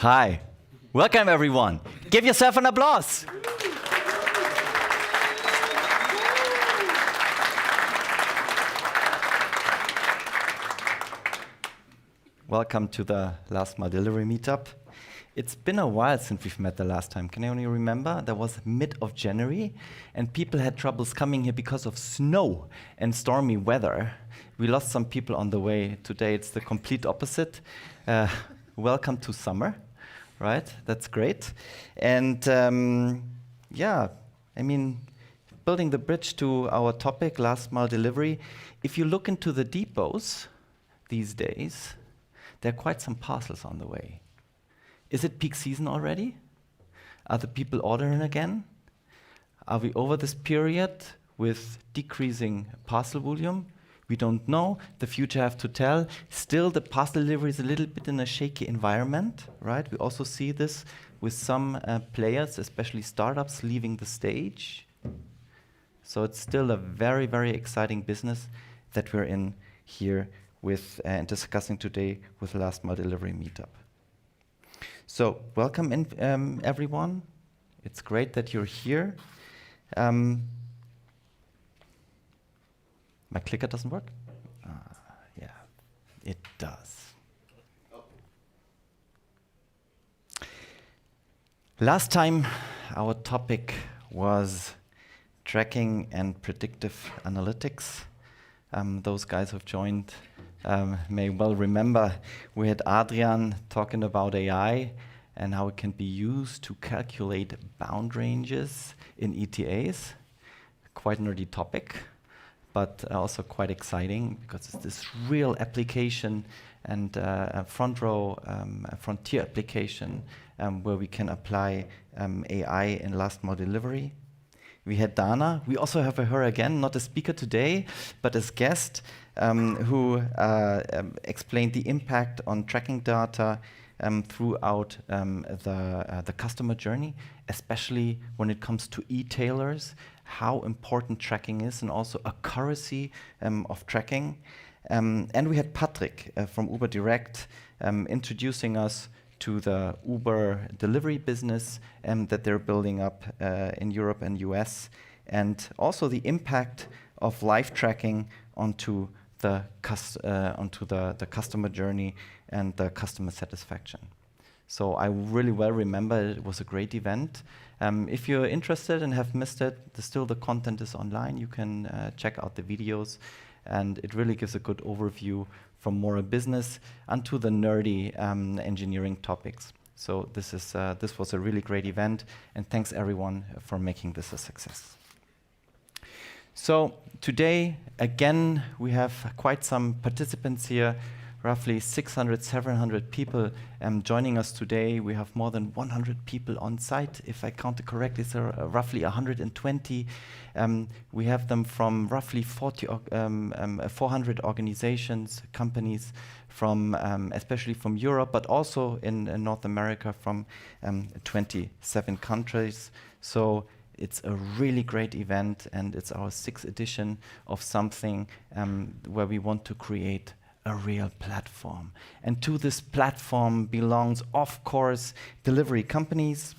Hi. Welcome, everyone. Give yourself an applause. Welcome to the Last Mile Delivery Meetup. It's been a while since we've met the last time. Can anyone remember? That was mid of January, and people had troubles coming here because of snow and stormy weather. We lost some people on the way. Today it's the complete opposite. Welcome to summer, right? That's great. And yeah, I mean, building the bridge to our topic, last mile delivery. If you look into the depots these days, there are quite some parcels on the way. Is it peak season already? Are the people ordering again? Are we over this period with decreasing parcel volume? We don't know. The future have to tell. Still, the parcel delivery is a little bit in a shaky environment, right? We also see this with some players, especially startups, leaving the stage. So it's still a very, very exciting business that we're in here with and discussing today with the Last Mile Delivery Meetup. So welcome in, everyone. It's great that you're here. My clicker doesn't work? Yeah, it does. Last time, our topic was tracking and predictive analytics. Those guys who've joined may well remember we had Adrian talking about AI and how it can be used to calculate bound ranges in ETAs. Quite a nerdy topic, but also quite exciting because it's this real application and a frontier application where we can apply AI in last mile delivery. We had Dana. We also have her again, not a speaker today, but as guest, who explained the impact on tracking data throughout the customer journey, especially when it comes to e-tailers, how important tracking is, and also accuracy of tracking. And we had Patrick from Uber Direct introducing us to the Uber delivery business that they're building up in Europe and US, and also the impact of live tracking onto the customer journey and the customer satisfaction. So I really well remember it was a great event. If you're interested and have missed it, still the content is online. You can check out the videos, and it really gives a good overview from more a business onto the nerdy engineering topics. So this was a really great event, and thanks everyone for making this a success. So today, again, we have quite some participants here, roughly 600, 700 people joining us today. We have more than 100 people on site. If I count it correctly, it's roughly 120. We have them from roughly 400 organizations, companies, from especially from Europe, but also in North America from 27 countries. So it's a really great event, and it's our 6th edition of something where we want to create a real platform. And to this platform belongs, of course, delivery companies.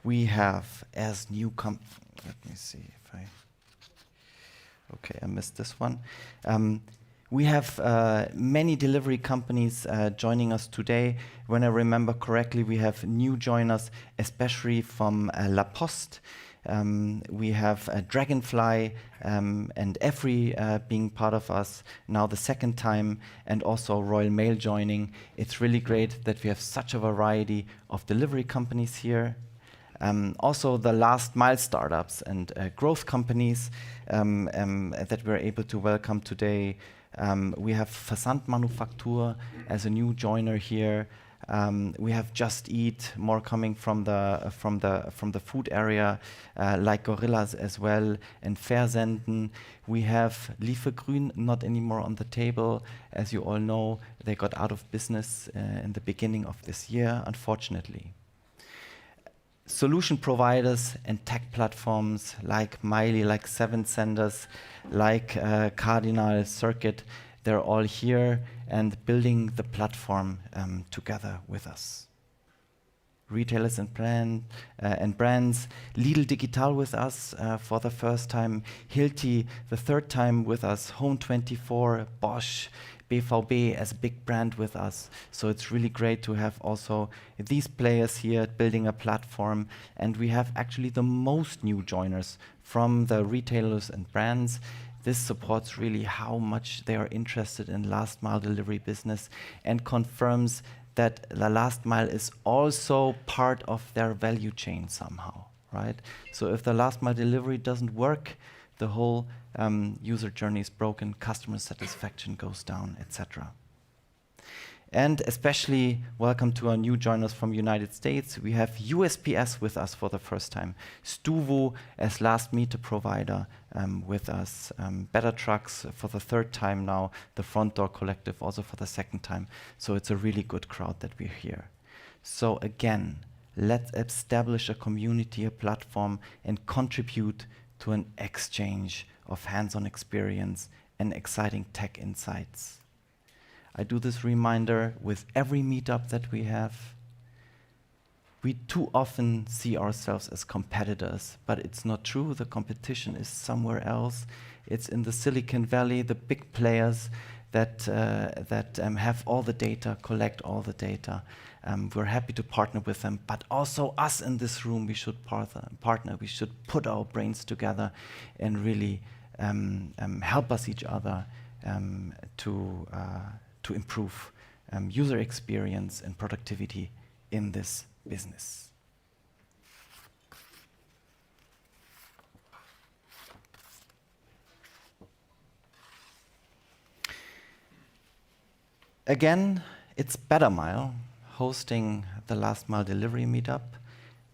We have as new let me see if I missed this one. We have many delivery companies joining us today. When I remember correctly, we have new joiners, especially from La Poste. We have Dragonfly and Every being part of us now the 2nd time, and also Royal Mail joining. It's really great that we have such a variety of delivery companies here. Also the last mile startups and growth companies that we're able to welcome today. We have Versandmanufaktur as a new joiner here. We have Just Eat, more coming from the food area, like Gorillas as well, and Versenden. We have Liefergrün, not anymore on the table. As you all know, they got out of business in the beginning of this year, unfortunately. Solution providers and tech platforms like Miley, like Seven Senders, like Cardinal Circuit, they're all here and building the platform together with us. Retailers and brands, Lidl Digital with us for the first time, Hilti the third time with us, Home24, Bosch, BVB as a big brand with us. So it's really great to have also these players here building a platform. And we have actually the most new joiners from the retailers and brands. This supports really how much they are interested in last mile delivery business and confirms that the last mile is also part of their value chain somehow, right? So if the last mile delivery doesn't work, the whole user journey is broken, customer satisfaction goes down, etc. And especially welcome to our new joiners from United States. We have USPS with us for the first time, Stuvo as last meter provider with us, Better Trucks for the third time now, the Front Door Collective also for the second time. So it's a really good crowd that we're here. So again, let's establish a community, a platform, and contribute to an exchange of hands-on experience and exciting tech insights. I do this reminder with every meetup that we have. We too often see ourselves as competitors, but it's not true. The competition is somewhere else. It's in the Silicon Valley, the big players that have all the data, collect all the data. We're happy to partner with them, but also us in this room, we should partner. We should put our brains together and really help us each other to improve user experience and productivity in this business. Again, it's Bettermile hosting the Last Mile Delivery Meetup,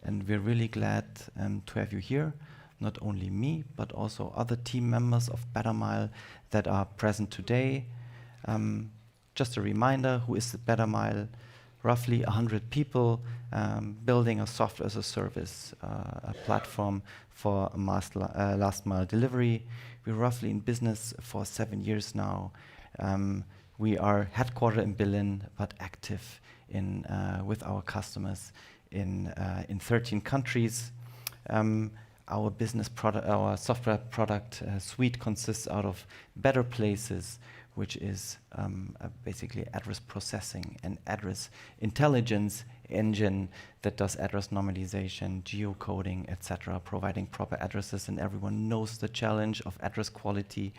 and we're really glad to have you here. Not only me, but also other team members of Bettermile that are present today. Just a reminder, who is Bettermile? Roughly 100 people building a software as a service, a platform for last mile delivery. We're roughly in business for 7 years now. We are headquartered in Berlin, but active with our customers in 13 countries. Our our software product suite consists out of Better Places, which is basically address processing and address intelligence engine that does address normalization, geocoding, etc., providing proper addresses, and everyone knows the challenge of address quality.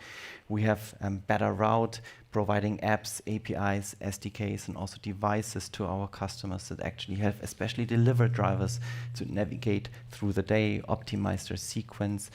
We have Better Route, providing apps, APIs, SDKs, and also devices to our customers that actually help, especially delivery drivers, to navigate through the day, optimize their sequence,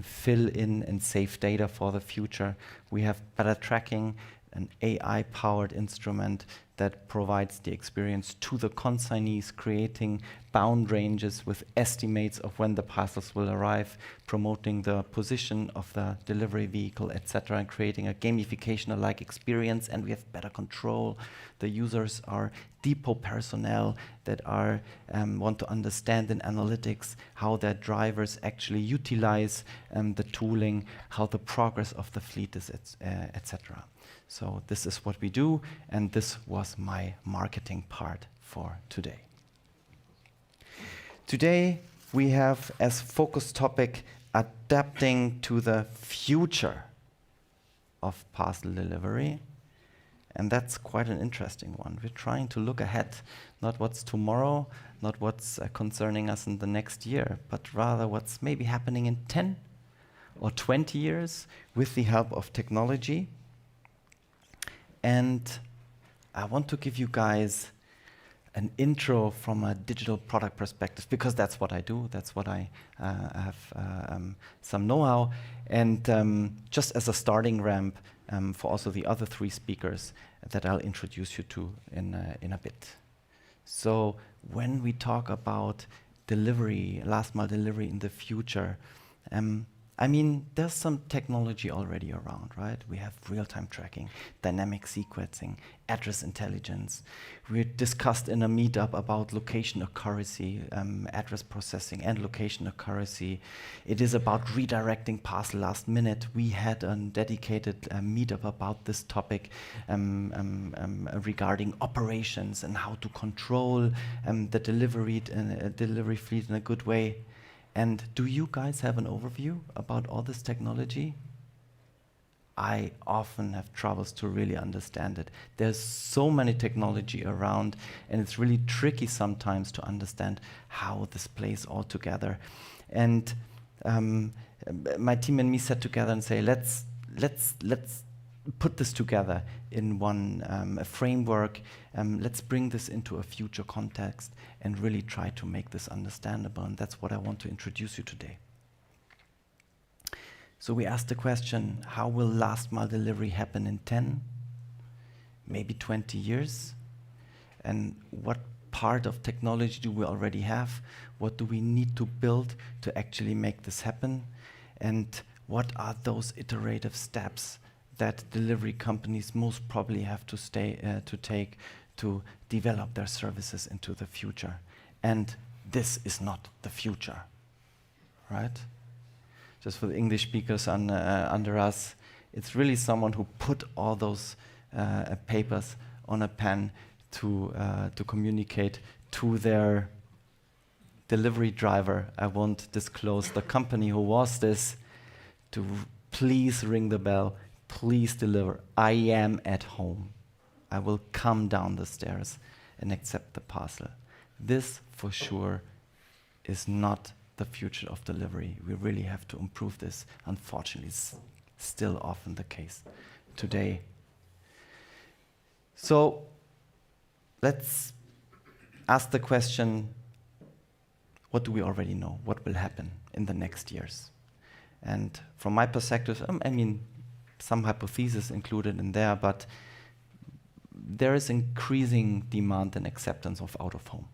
fill in and save data for the future. We have Better Tracking, an AI-powered instrument that provides the experience to the consignees, creating bound ranges with estimates of when the parcels will arrive, promoting the position of the delivery vehicle, etc., and creating a gamification-alike experience. And we have better control. The users are depot personnel that want to understand in analytics how their drivers actually utilize the tooling, how the progress of the fleet is, etc. So this is what we do, and this was my marketing part for today. Today, we have as focus topic adapting to the future of parcel delivery. And that's quite an interesting one. We're trying to look ahead, not what's tomorrow, not what's concerning us in the next year, but rather what's maybe happening in 10 or 20 years with the help of technology. And I want to give you guys an intro from a digital product perspective, because that's what I do, that's what I have some know-how. And just as a starting ramp for also the other three speakers that I'll introduce you to in a bit. So when we talk about delivery, last mile delivery in the future, I mean, there's some technology already around, right? We have real-time tracking, dynamic sequencing, address intelligence. We discussed in a meetup about location accuracy, address processing and location accuracy. It is about redirecting parcel last minute. We had a dedicated meetup about this topic regarding operations and how to control the delivery fleet in a good way. And do you guys have an overview about all this technology? I often have troubles to really understand it. There's so many technology around, and it's really tricky sometimes to understand how this plays all together. And my team and me sat together and say, let's put this together in one framework. Let's bring this into a future context and really try to make this understandable. And that's what I want to introduce you today. So we asked the question, how will last mile delivery happen in 10, maybe 20 years? And what part of technology do we already have? What do we need to build to actually make this happen? And what are those iterative steps that delivery companies most probably have to take to develop their services into the future? And this is not the future, right? Just for the English speakers under us, it's really someone who put all those papers on a pen to communicate to their delivery driver. I won't disclose the company who was this, to please ring the bell, please deliver. I am at home. I will come down the stairs and accept the parcel. This, for sure, is not the future of delivery. We really have to improve this. Unfortunately, it's still often the case today. So let's ask the question, what do we already know? What will happen in the next years? And from my perspective, I mean, some hypotheses included in there, but there is increasing demand and acceptance of out-of-home.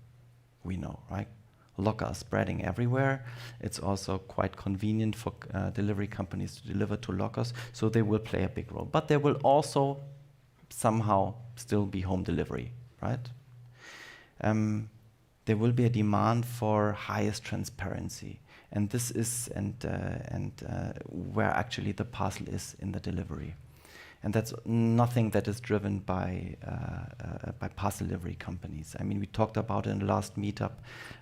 We know, right? Locker are spreading everywhere. It's also quite convenient for delivery companies to deliver to lockers, so they will play a big role. But there will also somehow still be home delivery, right? There will be a demand for highest transparency, and this is where actually the parcel is in the delivery. And that's nothing that is driven by parcel delivery companies. I mean, we talked about it in the last meetup,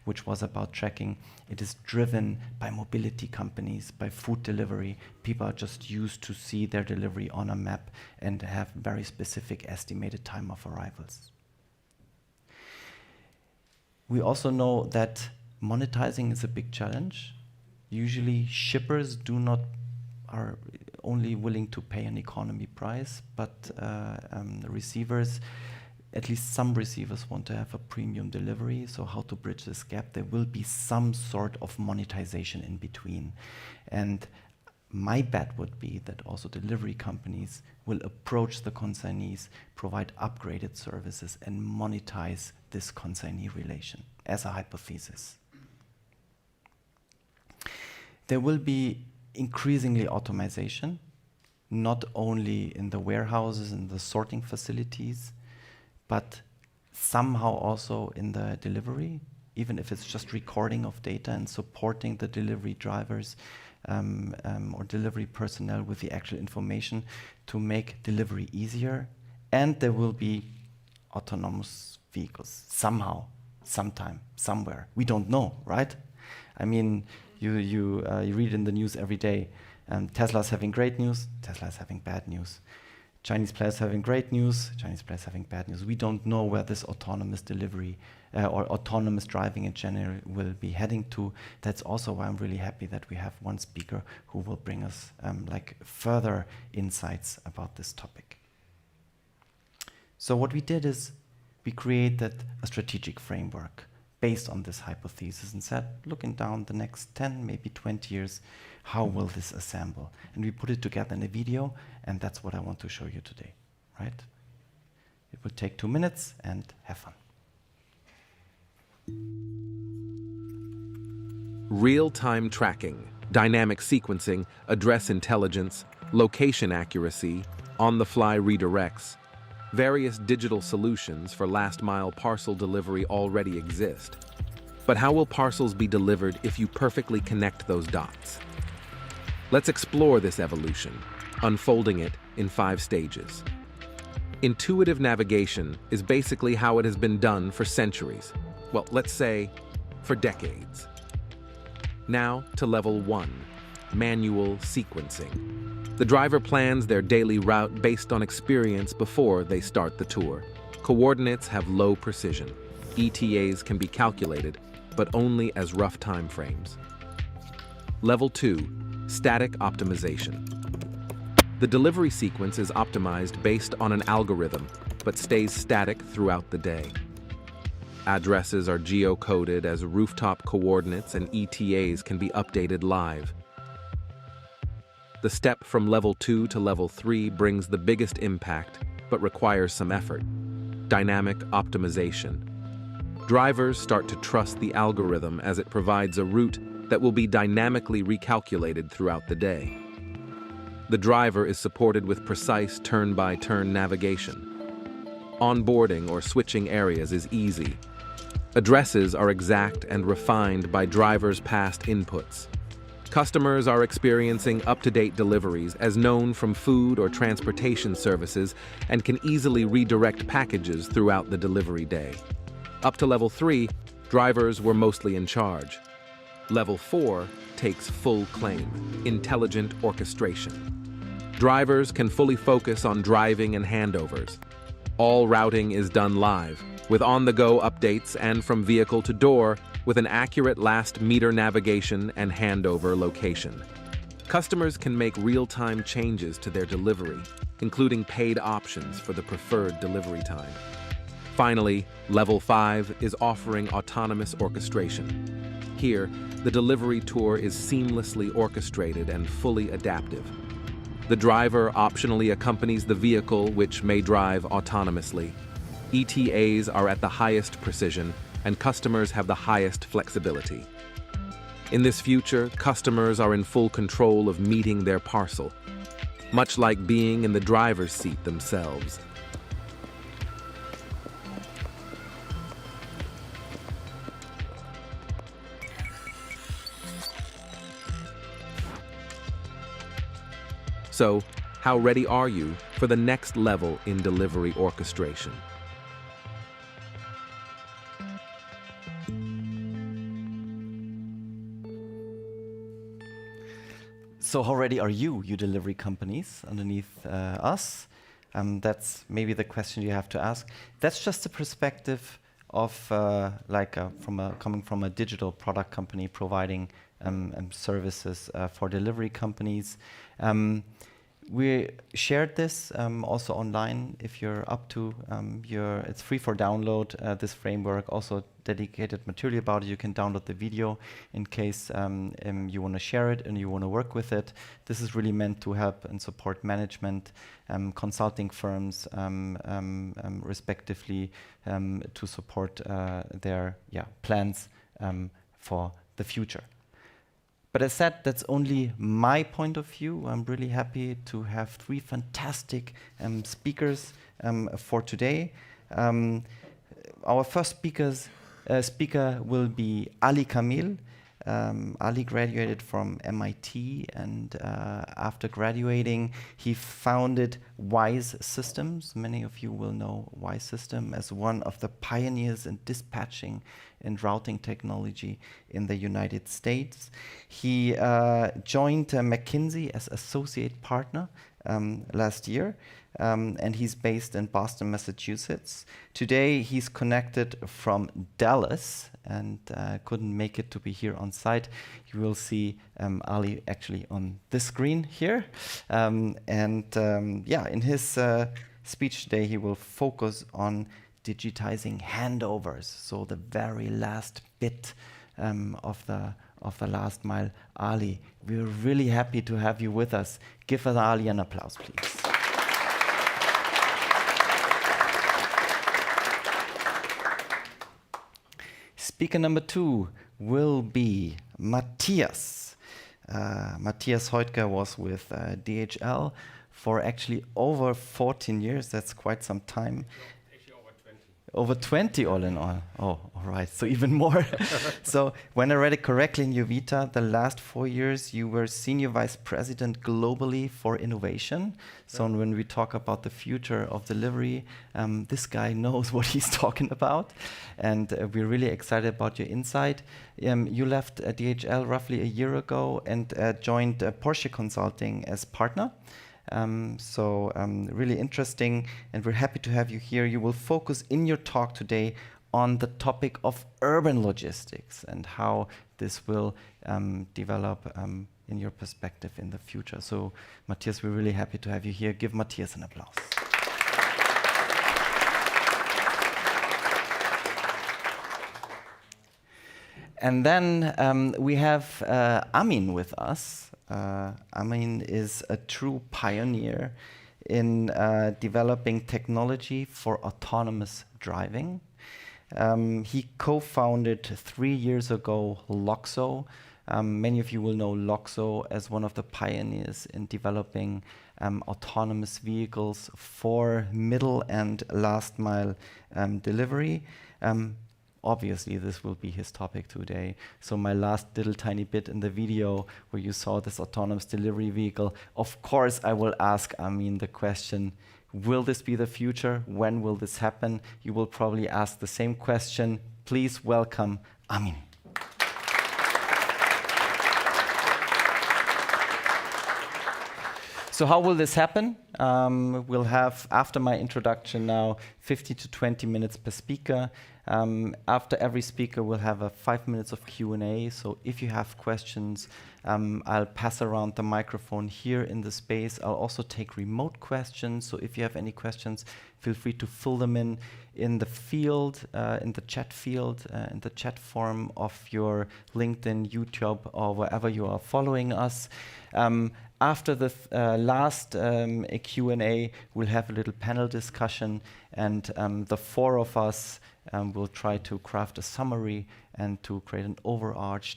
which was about tracking. It is driven by mobility companies, by food delivery. People are just used to see their delivery on a map and have very specific estimated time of arrivals. We also know that monetizing is a big challenge. Usually shippers are only willing to pay an economy price, but the receivers, at least some receivers, want to have a premium delivery. So how to bridge this gap? There will be some sort of monetization in between. And my bet would be that also delivery companies will approach the consignees, provide upgraded services, and monetize this consignee relation as a hypothesis. There will be increasingly automation, not only in the warehouses and the sorting facilities, but somehow also in the delivery, even if it's just recording of data and supporting the delivery drivers or delivery personnel with the actual information to make delivery easier. And there will be autonomous vehicles somehow, sometime, somewhere. We don't know, right? I mean, you read in the news every day. Tesla's having great news, Tesla's having bad news. Chinese players having great news, Chinese players having bad news. We don't know where this autonomous delivery or autonomous driving in general will be heading to. That's also why I'm really happy that we have one speaker who will bring us further insights about this topic. So what we did is we created a strategic framework based on this hypothesis and said, looking down the next 10, maybe 20 years, how will this assemble? And we put it together in a video, and that's what I want to show you today, right? It will take 2 minutes, and have fun. Real-time tracking, dynamic sequencing, address intelligence, location accuracy, on-the-fly redirects. Various digital solutions for last-mile parcel delivery already exist. But how will parcels be delivered if you perfectly connect those dots? Let's explore this evolution, unfolding it in 5 stages. Intuitive navigation is basically how it has been done for centuries. Well, let's say, for decades. Now to level 1, manual sequencing. The driver plans their daily route based on experience before they start the tour. Coordinates have low precision. ETAs can be calculated, but only as rough time frames. Level 2, static optimization. The delivery sequence is optimized based on an algorithm, but stays static throughout the day. Addresses are geocoded as rooftop coordinates and ETAs can be updated live. The step from level 2 to level 3 brings the biggest impact, but requires some effort. Dynamic optimization. Drivers start to trust the algorithm as it provides a route that will be dynamically recalculated throughout the day. The driver is supported with precise turn-by-turn navigation. Onboarding or switching areas is easy. Addresses are exact and refined by drivers' past inputs. Customers are experiencing up-to-date deliveries as known from food or transportation services and can easily redirect packages throughout the delivery day. Up to level 3, drivers were mostly in charge. Level 4 takes full claim, intelligent orchestration. Drivers can fully focus on driving and handovers. All routing is done live, with on-the-go updates and from vehicle to door, with an accurate last-meter navigation and handover location. Customers can make real-time changes to their delivery, including paid options for the preferred delivery time. Finally, Level 5 is offering autonomous orchestration. Here, the delivery tour is seamlessly orchestrated and fully adaptive. The driver optionally accompanies the vehicle, which may drive autonomously. ETAs are at the highest precision, and customers have the highest flexibility. In this future, customers are in full control of meeting their parcel, much like being in the driver's seat themselves. So, how ready are you for the next level in delivery orchestration? So how ready are you delivery companies underneath us? That's maybe the question you have to ask. That's just the perspective of coming from a digital product company providing services for delivery companies. We shared this also online. If you're up to it's free for download, this framework, also dedicated material about it. You can download the video in case you want to share it and you want to work with it. This is really meant to help and support management, consulting firms, respectively, to support their plans for the future. But as said, that's only my point of view. I'm really happy to have 3 fantastic speakers for today. Our first speaker will be Ali Kamil. Ali graduated from MIT, and after graduating, he founded Wise Systems. Many of you will know Wise System as one of the pioneers in dispatching and routing technology in the United States. He joined McKinsey as associate partner last year, and he's based in Boston, Massachusetts. Today, he's connected from Dallas and couldn't make it to be here on site. You will see Ali actually on this screen here. In his speech today, he will focus on digitizing handovers, so the very last bit of the last mile. Ali, we're really happy to have you with us. Give us Ali an applause, please. Speaker number 2 will be Matthias. Matthias Heutger was with DHL for actually over 14 years. That's quite some time. Over 20 all in all. Oh, all right. So even more. So when I read it correctly in your Vita, the last 4 years you were Senior Vice President globally for innovation. So when we talk about the future of delivery, this guy knows what he's talking about. And we're really excited about your insight. You left DHL roughly a year ago and joined Porsche Consulting as partner. Really interesting, and we're happy to have you here. You will focus in your talk today on the topic of urban logistics and how this will develop in your perspective in the future. So, Matthias, we're really happy to have you here. Give Matthias an applause. And then we have Amin with us. Amin is a true pioneer in developing technology for autonomous driving. He co-founded 3 years ago LOXO. Many of you will know LOXO as one of the pioneers in developing autonomous vehicles for middle and last mile delivery. Obviously, this will be his topic today. So my last little tiny bit in the video where you saw this autonomous delivery vehicle, of course, I will ask Amin the question, will this be the future? When will this happen? You will probably ask the same question. Please welcome Amin. So how will this happen? We'll have, after my introduction now, 50 to 20 minutes per speaker. After every speaker, we'll have 5 minutes of Q&A. So if you have questions, I'll pass around the microphone here in the space. I'll also take remote questions. So if you have any questions, feel free to fill them in the field, in the chat field, in the chat form of your LinkedIn, YouTube, or wherever you are following us. After the last Q&A, we'll have a little panel discussion, and the four of us will try to craft a summary and to create an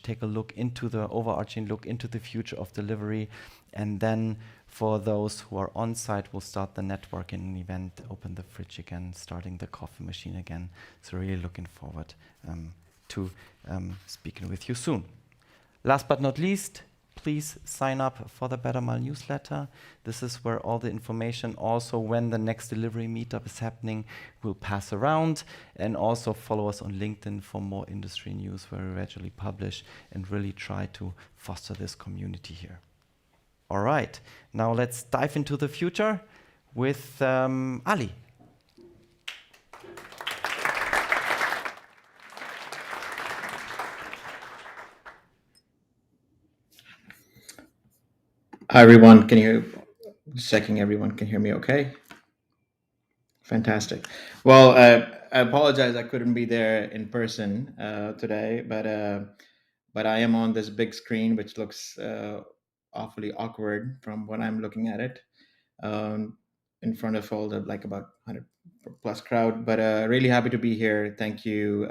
take a look into the overarching look into the future of delivery. And then for those who are on site, we'll start the networking event, open the fridge again, starting the coffee machine again. So really looking forward to speaking with you soon. Last but not least, please sign up for the Bettermile newsletter. This is where all the information, also when the next delivery meetup is happening, will pass around. And also follow us on LinkedIn for more industry news where we regularly publish and really try to foster this community here. All right, now let's dive into the future with Ali. Hi, everyone. Just checking everyone can hear me okay? Fantastic. Well, I apologize I couldn't be there in person today, but I am on this big screen, which looks awfully awkward from when I'm looking at it, in front of all the about 100 plus crowd. But really happy to be here. Thank you.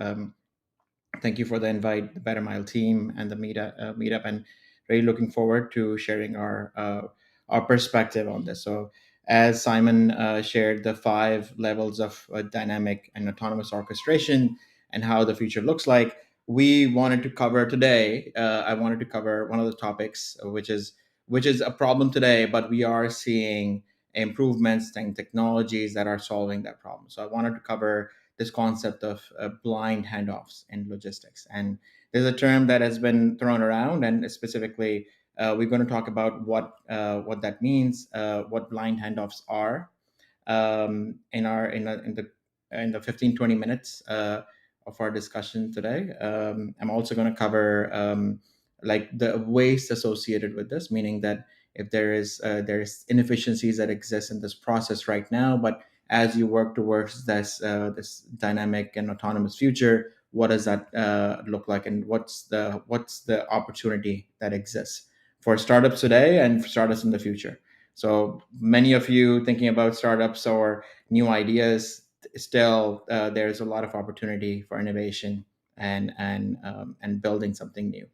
Thank you for the invite, the Bettermile team and the meetup, and really looking forward to sharing our perspective on this. So, as Simon shared, the 5 levels of dynamic and autonomous orchestration and how the future looks like, we wanted to cover today. I wanted to cover one of the topics, which is a problem today, but we are seeing improvements and technologies that are solving that problem. So, I wanted to cover this concept of blind handoffs in logistics. And there's a term that has been thrown around, and specifically, we're going to talk about what that means, what blind handoffs are, in the 15-20 minutes of our discussion today. I'm also going to cover the waste associated with this, meaning that if there's inefficiencies that exist in this process right now, but as you work towards this dynamic and autonomous future, what does that look like, and what's the opportunity that exists for startups today and for startups in the future? So many of you thinking about startups or new ideas, still there's a lot of opportunity for innovation and building something new.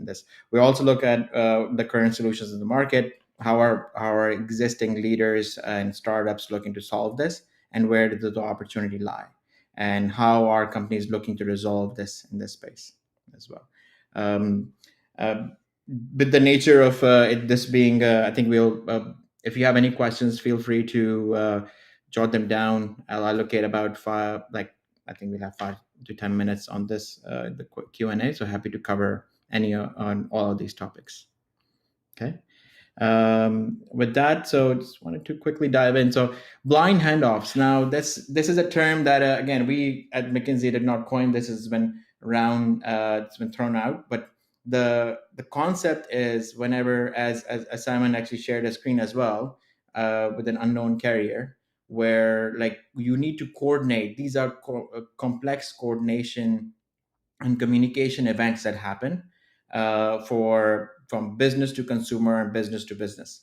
in this. We also look at the current solutions in the market, how are our existing leaders and startups looking to solve this, and where does the opportunity lie, and how are companies looking to resolve this in this space as well. Um, uh, with the nature of this being, I think we'll, if you have any questions, feel free to jot them down. I'll allocate about five, like I think we'll have 5 to 10 minutes on this, the Q&A. So happy to cover any on all of these topics. Okay. With that, so just wanted to quickly dive in. So blind handoffs. Now, this is a term that again we at McKinsey did not coin. This has been around. It's been thrown out, but the concept is whenever, as Simon actually shared a screen as well, with an unknown carrier, where like you need to coordinate. These are complex coordination and communication events that happen for from business to consumer and business to business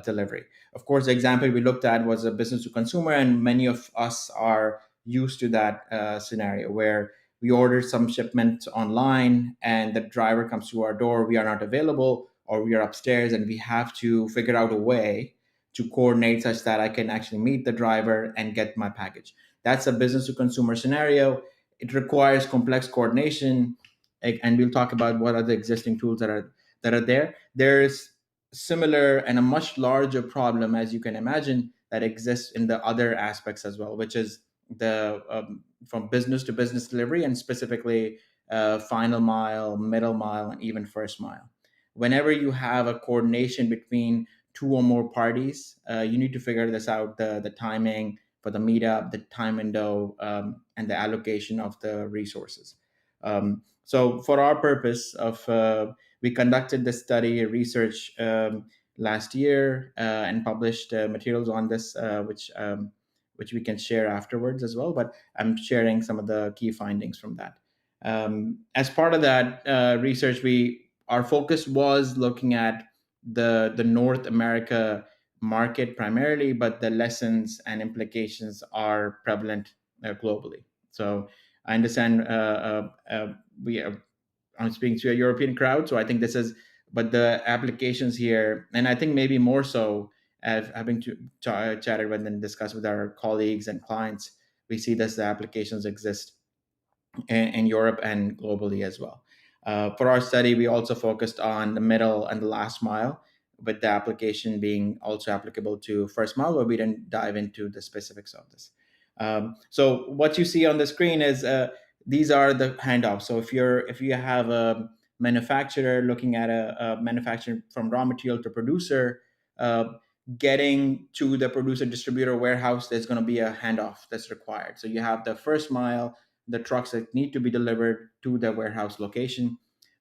delivery. Of course, the example we looked at was a business to consumer, and many of us are used to that scenario where we order some shipment online and the driver comes to our door, we are not available, or we are upstairs and we have to figure out a way to coordinate such that I can actually meet the driver and get my package. That's a business to consumer scenario. It requires complex coordination, and we'll talk about what are the existing tools that are there. There's similar and a much larger problem, as you can imagine, that exists in the other aspects as well, which is the from business to business delivery, and specifically final mile, middle mile, and even first mile. Whenever you have a coordination between two or more parties, you need to figure this out: the timing for the meetup, the time window, and the allocation of the resources. So, for our purpose of, we conducted this study research last year and published materials on this, which we can share afterwards as well. But I'm sharing some of the key findings from that. As part of that research, our focus was looking at the North America market primarily, but the lessons and implications are prevalent globally. So I understand I'm speaking to a European crowd, so I think this is, but the applications here, and I think maybe more so, having chatted with and discussed with our colleagues and clients, we see this the applications exist in Europe and globally as well. For our study, we also focused on the middle and the last mile, with the application being also applicable to first mile, but we didn't dive into the specifics of this. So what you see on the screen is these are the handoffs. So if you have a manufacturer looking at a manufacturing from raw material to producer, uh, getting to the producer distributor warehouse, there's going to be a handoff that's required. So you have the first mile, the trucks that need to be delivered to the warehouse location.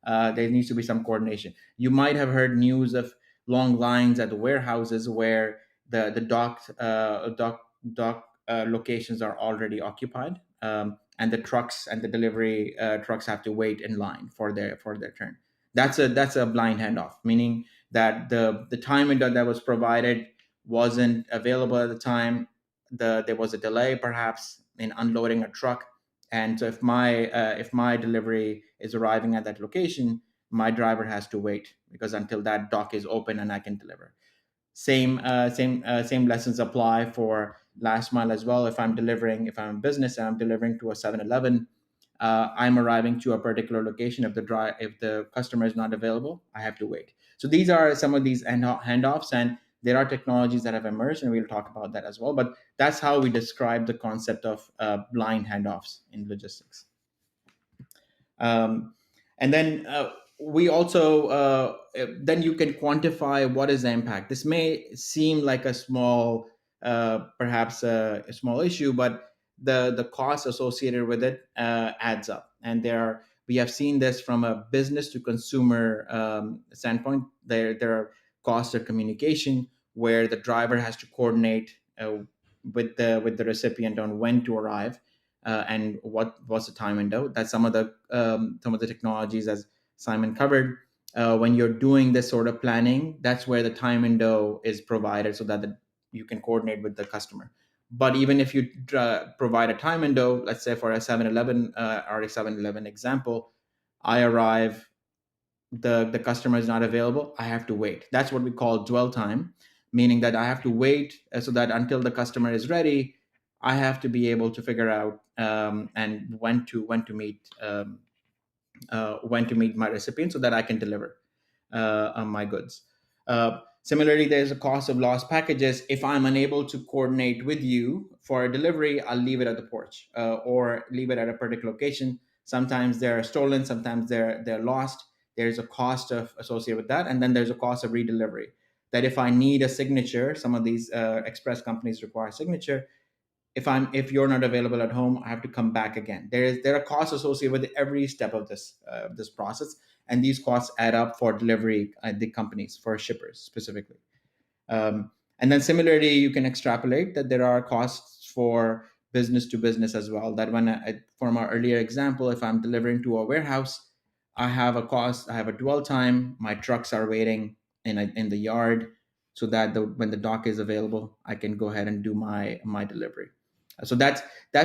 There needs to be some coordination. You might have heard news of long lines at the warehouses where the dock locations are already occupied, and the trucks and the delivery trucks have to wait in line for their turn. That's a blind handoff, meaning that the time window that was provided wasn't available at the time. There was a delay perhaps in unloading a truck, and so if my delivery is arriving at that location, my driver has to wait because until that dock is open and I can deliver. Same lessons apply for last mile as well. If I'm a business and I'm delivering to a 7-Eleven, I'm arriving to a particular location. If the customer is not available, I have to wait. So these are some of these handoffs, and there are technologies that have emerged, and we'll talk about that as well. But that's how we describe the concept of blind handoffs in logistics. Um, and then we also then you can quantify what is the impact. This may seem like a small, perhaps a small issue, but the cost associated with it adds up. And we have seen this from a business to consumer standpoint. There are costs of communication where the driver has to coordinate with the recipient on when to arrive, and what's the time window. That's some of the technologies, as Simon covered. When you're doing this sort of planning, that's where the time window is provided so that you can coordinate with the customer. But even if you provide a time window, let's say for a 7-Eleven or a 7-Eleven example, I arrive the customer is not available, I have to wait. That's what we call dwell time, meaning that I have to wait so that until the customer is ready, I have to be able to figure out and when to meet my recipient so that I can deliver on my goods. Similarly, there's a cost of lost packages. If I'm unable to coordinate with you for a delivery, I'll leave it at the porch or leave it at a particular location. Sometimes they're stolen, sometimes they're lost. There's a cost of associated with that, and then there's a cost of redelivery. That if I need a signature, some of these express companies require signature. If you're not available at home, I have to come back again. There are costs associated with every step of this process, and these costs add up for delivery the companies, for shippers specifically. And then similarly, you can extrapolate that there are costs for business to business as well. That from our earlier example, if I'm delivering to a warehouse, I have a cost, I have a dwell time. My trucks are waiting in the yard, so that when the dock is available, I can go ahead and do my delivery. So that's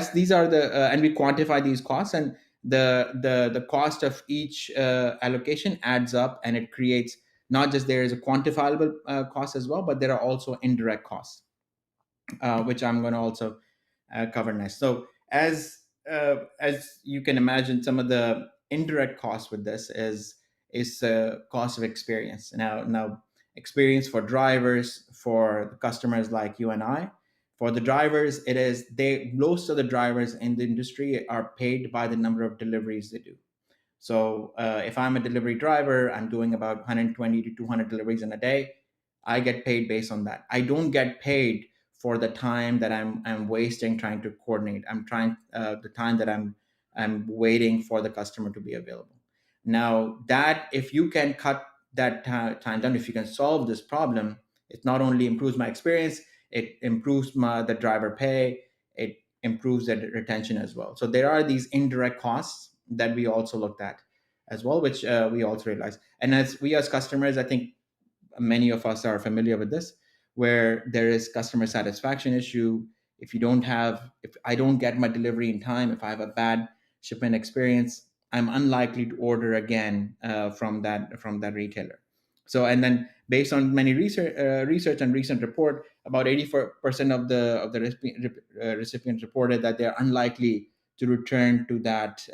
these are the and we quantify these costs, and the cost of each allocation adds up, and it creates not just there is a quantifiable cost as well, but there are also indirect costs, which I'm going to also cover next. So as you can imagine, some of the indirect costs with this is cost of experience. Now experience for drivers, for customers like you and I. For the drivers, it is most of the drivers in the industry are paid by the number of deliveries they do. So if I'm a delivery driver, I'm doing about 120 to 200 deliveries in a day. I get paid based on that. I don't get paid for the time that I'm wasting trying to coordinate. I'm trying the time that I'm waiting for the customer to be available. Now that if you can cut that time down, if you can solve this problem, it not only improves my experience, it improves the driver pay, it improves the retention as well. So there are these indirect costs that we also looked at as well, which we also realized. And as customers, I think many of us are familiar with this, where there is customer satisfaction issue. If I don't get my delivery in time, if I have a bad shipment experience, I'm unlikely to order again from that retailer. So, and then based on many research and recent report, about 84% of the recipients reported that they're unlikely to return to that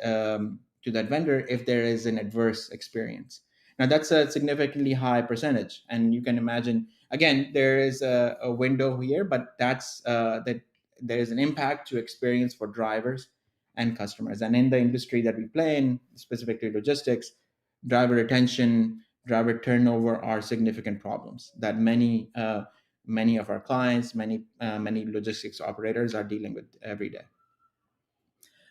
vendor if there is an adverse experience. Now that's a significantly high percentage, and you can imagine again there is a window here, but that there is an impact to experience for drivers and customers. And in the industry that we play in, specifically logistics, driver retention, driver turnover are significant problems that many of our clients, many logistics operators are dealing with every day.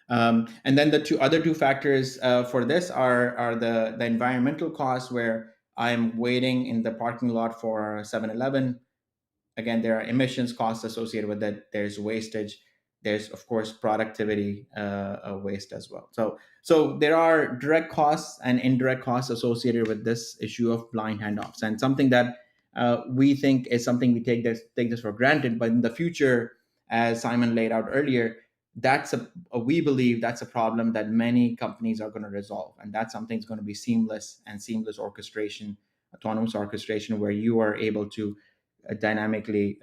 And then the other two factors for this are the environmental costs, where I'm waiting in the parking lot for 7-Eleven. Again, there are emissions costs associated with that. There's wastage. There's of course productivity waste as well. So there are direct costs and indirect costs associated with this issue of blind handoffs, and something that we think is something we take this for granted. But in the future, as Simon laid out earlier, we believe that's a problem that many companies are going to resolve, and that's something that's going to be seamless orchestration, autonomous orchestration, where you are able to dynamically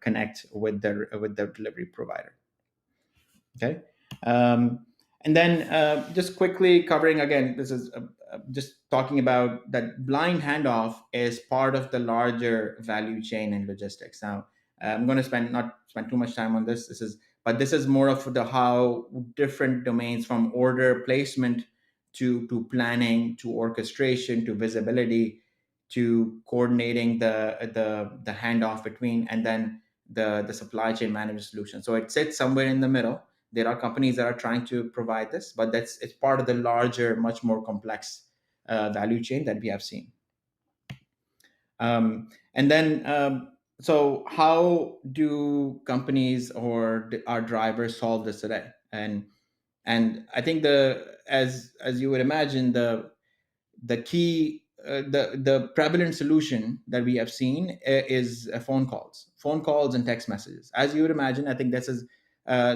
connect with the delivery provider. Okay. And then just quickly covering again, this is just talking about that blind handoff is part of the larger value chain in logistics. Now, I'm going to not spend too much time on this. This is more of the how different domains, from order placement to planning to orchestration to visibility to coordinating the handoff between, and then the supply chain management solution. So it sits somewhere in the middle. There are companies that are trying to provide this, but it's part of the larger, much more complex value chain that we have seen. And then, so how do companies or our drivers solve this today? And I think as you would imagine, the key the prevalent solution that we have seen is phone calls and text messages. As you would imagine, I think this is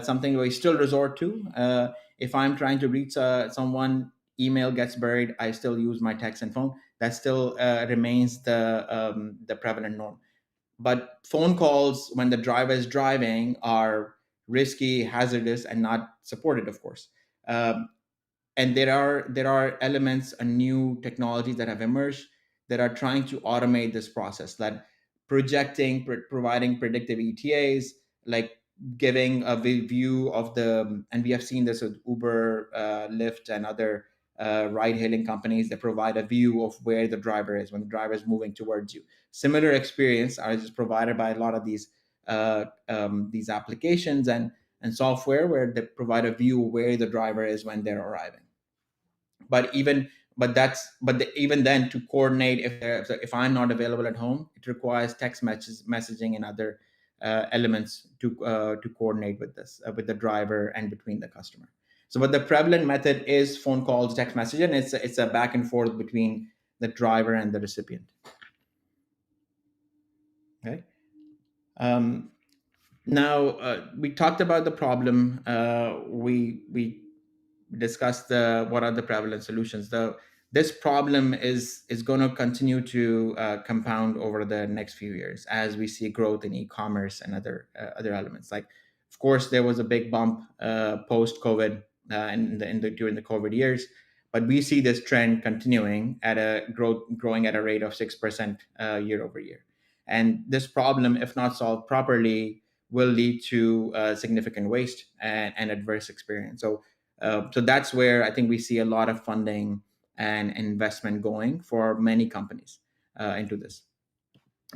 something we still resort to. If I'm trying to reach someone, email gets buried, I still use my text and phone. That still remains the prevalent norm. But phone calls when the driver is driving are risky, hazardous, and not supported, of course. Um, and there are elements and new technologies that have emerged that are trying to automate this process, that providing predictive ETAs, like giving a view of the, and we have seen this with Uber, Lyft, and other ride hailing companies that provide a view of where the driver is when the driver is moving towards you. Similar experience are just provided by a lot of these applications and software, where they provide a view of where the driver is when they're arriving. But even even then, to coordinate, if I'm not available at home, it requires text messaging and other elements to coordinate with this, with the driver and between the customer. So but the prevalent method is phone calls, text messaging, and it's a back and forth between the driver and the recipient. Okay. um, Now, we talked about the problem. We discussed what are the prevalent solutions. This problem is going to continue to compound over the next few years as we see growth in e-commerce and other elements. Like, of course, there was a big bump post COVID during the COVID years, but we see this trend continuing at growing at a rate of 6% year over year. And this problem, if not solved properly, will lead to significant waste and adverse experience. So that's where I think we see a lot of funding and investment going for many companies into this.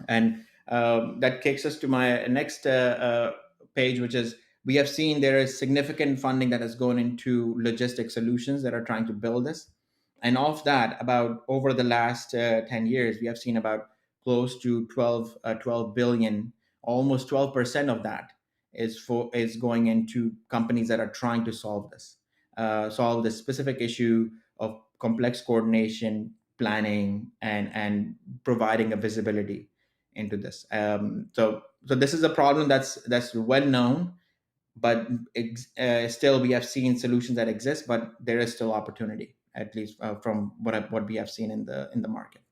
And that takes us to my next page, which is, we have seen there is significant funding that has gone into logistic solutions that are trying to build this. And of that, about over the last 10 years, we have seen about close to 12 billion, almost 12% of that is going into companies that are trying to solve this specific issue of complex coordination, planning, and providing a visibility into this. So this is a problem that's well known, but still we have seen solutions that exist, but there is still opportunity, at least from what we have seen in the market.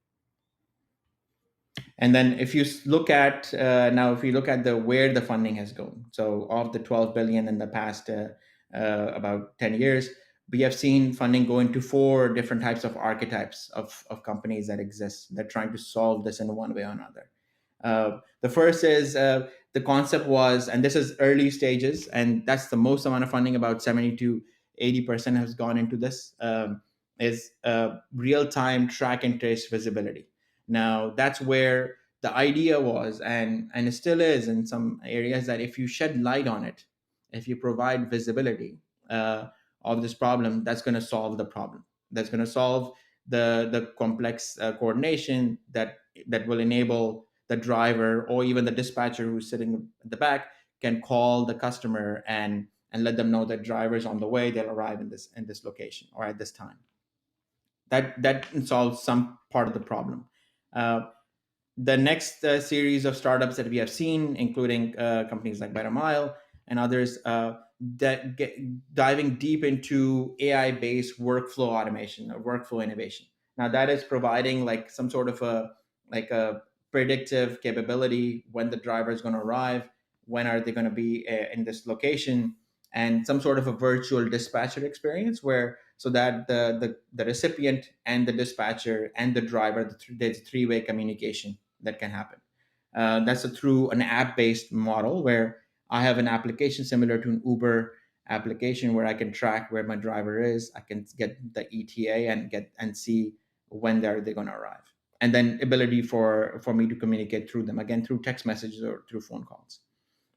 And then if you look at if you look at the where the funding has gone, so of the 12 billion in the past about 10 years, we have seen funding go into four different types of archetypes of companies that exist. They're trying to solve this in one way or another. The first is the concept was, and this is early stages, and that's the most amount of funding, about 70 to 80% has gone into this, is real-time track and trace visibility. Now, that's where the idea was, and it still is in some areas, that if you shed light on it, if you provide visibility of this problem, that's going to solve the problem. That's going to solve the complex coordination that will enable the driver or even the dispatcher who's sitting at the back can call the customer and let them know that driver's on the way, they'll arrive in this location or at this time. That solves some part of the problem. Uh, the next series of startups that we have seen, including companies like Bettermile and others, that get diving deep into AI-based workflow automation or workflow innovation. Now, that is providing like some sort of a predictive capability: when the driver is going to arrive, when are they going to be in this location, and some sort of a virtual dispatcher experience, where so that the recipient and the dispatcher and the driver, there's three-way communication that can happen. That's through an app-based model, where I have an application similar to an Uber application, where I can track where my driver is. I can get the ETA and see when they're going to arrive, and then ability for me to communicate through them, again through text messages or through phone calls.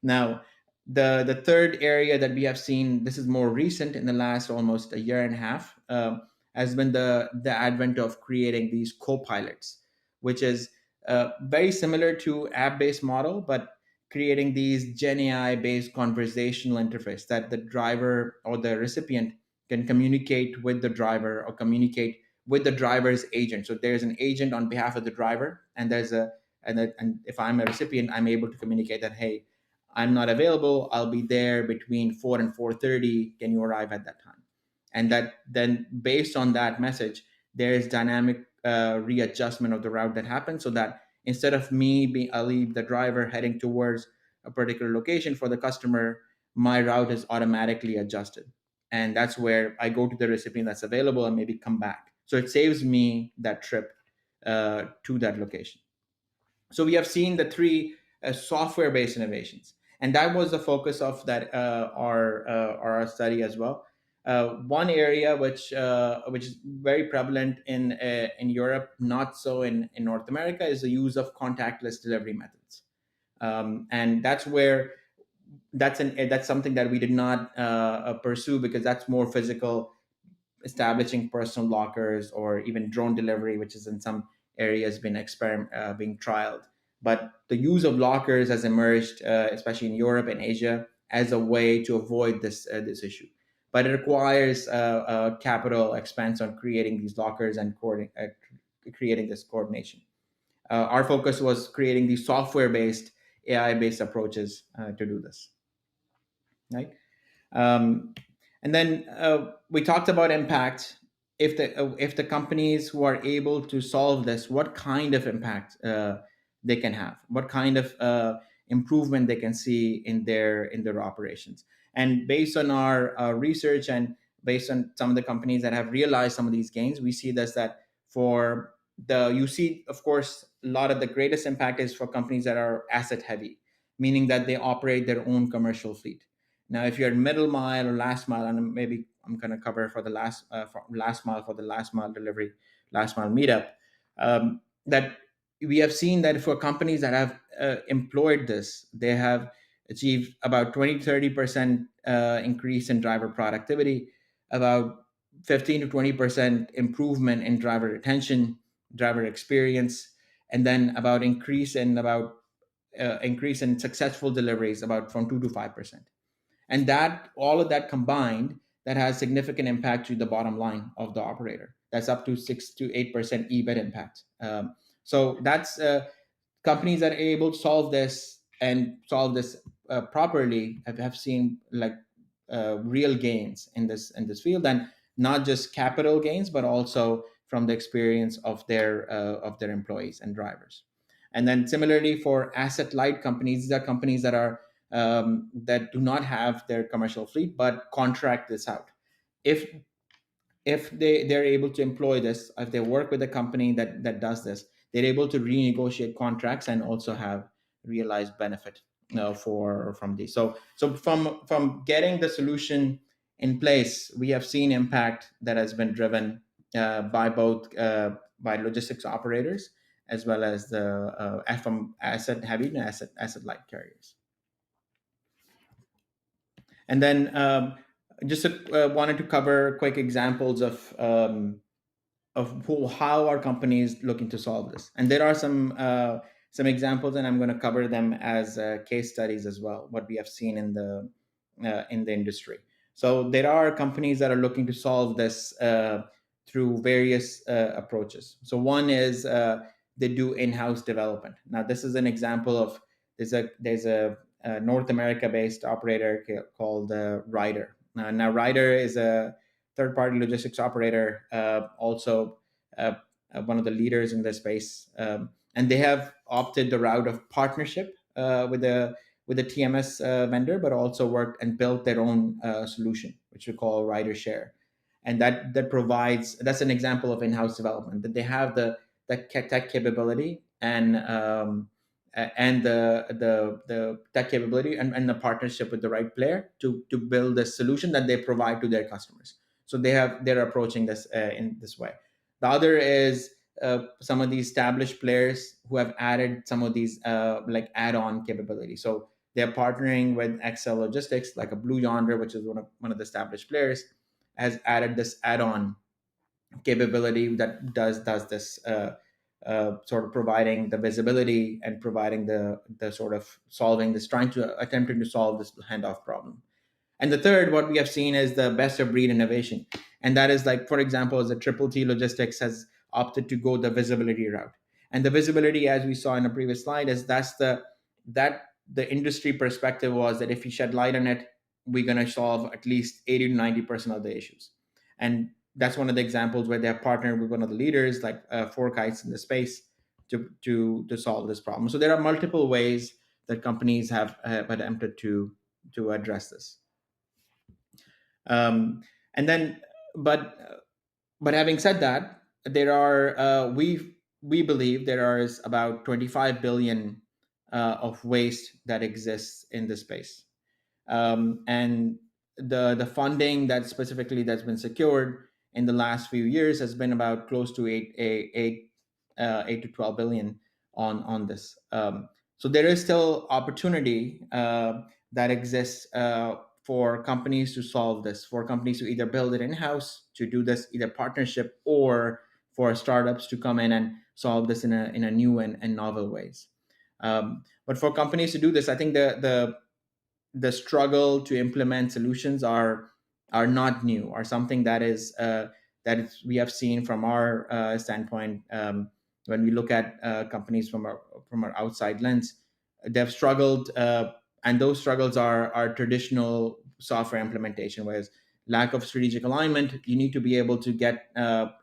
Now, the third area that we have seen, this is more recent, in the last almost a year and a half, has been the advent of creating these co-pilots, which is very similar to app-based model, but creating these Gen AI-based conversational interface that the driver or the recipient can communicate with the driver or communicate with the driver's agent. So there's an agent on behalf of the driver, and and if I'm a recipient, I'm able to communicate that, hey, I'm not available, I'll be there between 4 and 4:30. Can you arrive at that time? and that then based on that message, there is dynamic readjustment of the route that happens, so that instead of me being Ali, the driver, heading towards a particular location for the customer, my route is automatically adjusted, and that's where I go to the recipient that's available and maybe come back. So it saves me that trip to that location. So we have seen the three software-based innovations, and that was the focus of that our study as well. One area which is very prevalent in Europe, not so in North America, is the use of contactless delivery methods, and that's something that we did not pursue, because that's more physical, establishing personal lockers, or even drone delivery, which is in some areas being trialed. But the use of lockers has emerged, especially in Europe and Asia, as a way to avoid this issue. But it requires capital expense on creating these lockers and creating this coordination. Our focus was creating these software-based, AI-based approaches to do this. Right. Um, and then we talked about impact. If the companies who are able to solve this, what kind of impact they can have, what kind of improvement they can see in their operations. And based on our research, and based on some of the companies that have realized some of these gains, we see this, that for the you see, of course, a lot of the greatest impact is for companies that are asset heavy, meaning that they operate their own commercial fleet. Now, if you're middle mile or last mile, and maybe I'm going to cover for the last mile, for the last mile meetup, that we have seen that for companies that have employed this, they have achieved about 20-30% increase in driver productivity, about 15 to 20% improvement in driver retention, driver experience, and then increase in successful deliveries about from 2 to 5%. And that all of that combined, that has significant impact to the bottom line of the operator. That's up to 6 to 8% EBIT impact. So that's companies that are able to solve this properly have seen like real gains in this field, and not just capital gains, but also from the experience of their employees and drivers. And then similarly for asset light companies, these are companies that do not have their commercial fleet but contract this out. If they're able to employ this, if they work with a company that does this, they're able to renegotiate contracts and also have realized benefit from these. So from getting the solution in place, we have seen impact that has been driven by logistics operators, as well as from asset heavy and asset light carriers. And then just wanted to cover quick examples of how our companies looking to solve this. And there are some examples, and I'm going to cover them as case studies as well, what we have seen in the industry. So there are companies that are looking to solve this through various approaches. So one is they do in-house development. Now this is an example of there's a North America based operator called Ryder. Now Ryder is a third-party logistics operator, also one of the leaders in this space, and they have opted the route of partnership with a TMS vendor, but also worked and built their own solution, which we call Ryder Share, and that's an example of in-house development, that they have the tech capability and the tech capability and the partnership with the right player to build a solution that they provide to their customers. So they're approaching this in this way. The other is some of the established players who have added some of these like add-on capabilities. So they're partnering with XL Logistics, like a Blue Yonder, which is one of the established players, has added this add-on capability that does this sort of providing the visibility and providing the sort of attempting to solve this handoff problem. And the third, what we have seen is the best of breed innovation. And that is like, for example, the Triple T Logistics has opted to go the visibility route. And the visibility, as we saw in the previous slide, is that the industry perspective was that if you shed light on it, we're going to solve at least 80 to 90% of the issues. And that's one of the examples where they have partnered with one of the leaders, like Four Kites in the space, to solve this problem. So there are multiple ways that companies have attempted to address this. And then, but having said that, there are we believe there is about 25 billion of waste that exists in this space, and the funding that specifically that's been secured in the last few years has been about close to 8 to 12 billion on this. So there is still opportunity that exists for companies to solve this, for companies to either build it in-house, to do this either partnership, or for startups to come in and solve this in a new and novel ways. But for companies to do this, I think the struggle to implement solutions are not new, or something that is we have seen from our standpoint. When we look at companies from our outside lens, they've struggled, and those struggles are traditional software implementation, whereas lack of strategic alignment. You need to be able to get